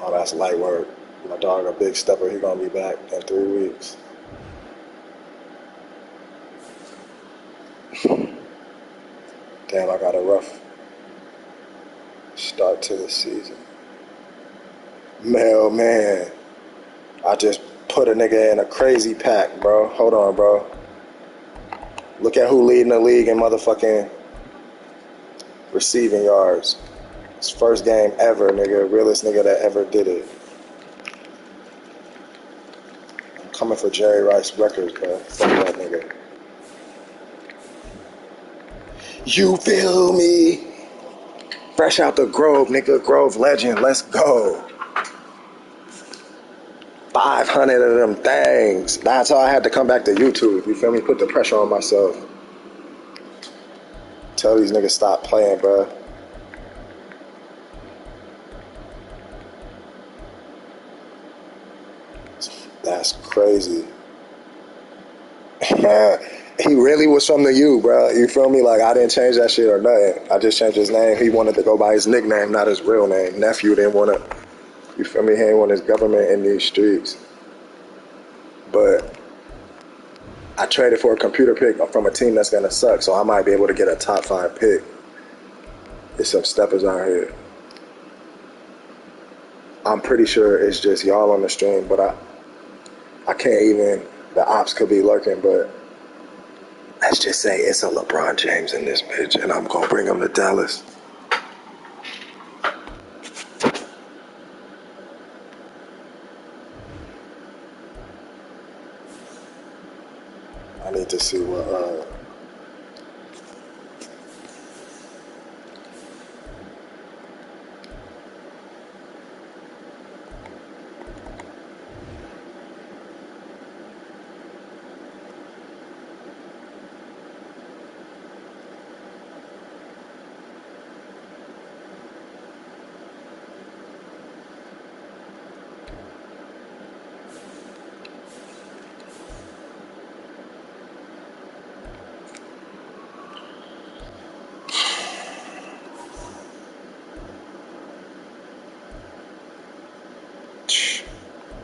Oh, that's light work. My dog, a big stepper, he gonna be back in 3 weeks. Damn, I got a rough start to the season. Mailman. I just put a nigga in a crazy pack, bro. Hold on, bro. Look at who leading the league in motherfucking receiving yards. His first game ever, nigga. Realest nigga that ever did it. I'm coming for Jerry Rice records, bro. Fuck that nigga. You feel me? Fresh out the Grove, nigga. Grove legend. Let's go. 500 of them things. That's how I had to come back to YouTube. You feel me? Put the pressure on myself. Tell these niggas stop playing, bro. That's crazy. He really was from the U, bro. You feel me? Like, I didn't change that shit or nothing. I just changed his name. He wanted to go by his nickname, not his real name. Nephew didn't want to, you feel me? He didn't want his government in these streets. But I traded for a computer pick from a team that's going to suck, so I might be able to get a top 5 pick. There's some steppers out here. I'm pretty sure it's just y'all on the stream, but I can't even, the ops could be lurking, but let's just say it's a LeBron James in this bitch, and I'm going to bring him to Dallas. I need to see what,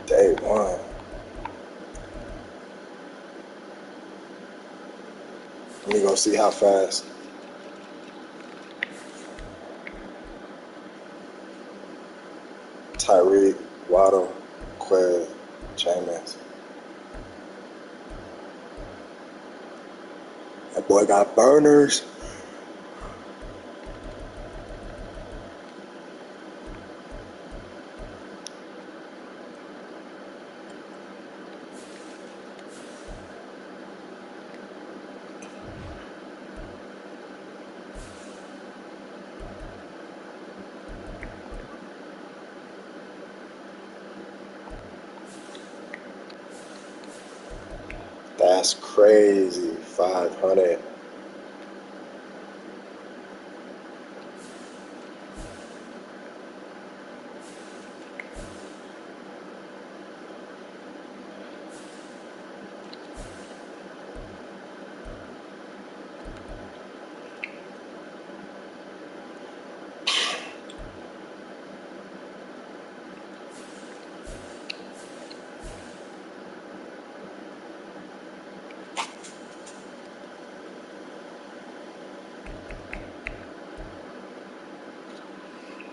day one. Let me go see how fast. Tyreek, Waddle, Quez, Jameis. That boy got burners. That's crazy. 500.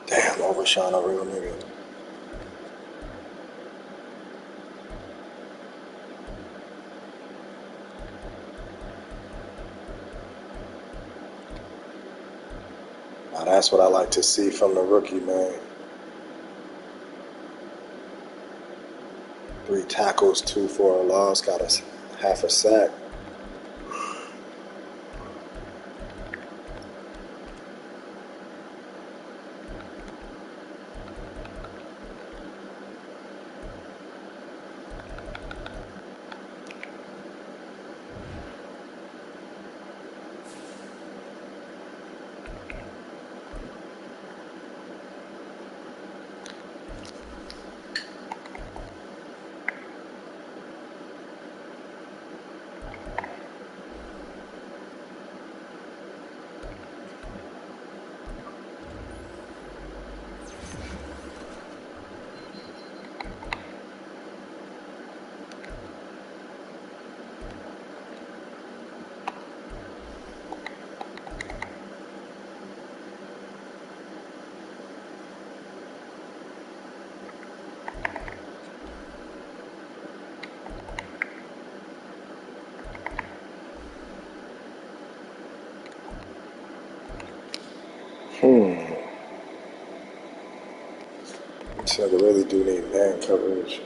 Damn, overshot a real nigga. Now that's what I like to see from the rookie, man. 3 tackles, 2 for a loss, got a half a sack. So I really do need man coverage.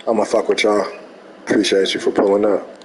I'm gonna fuck with y'all. Appreciate you for pulling up.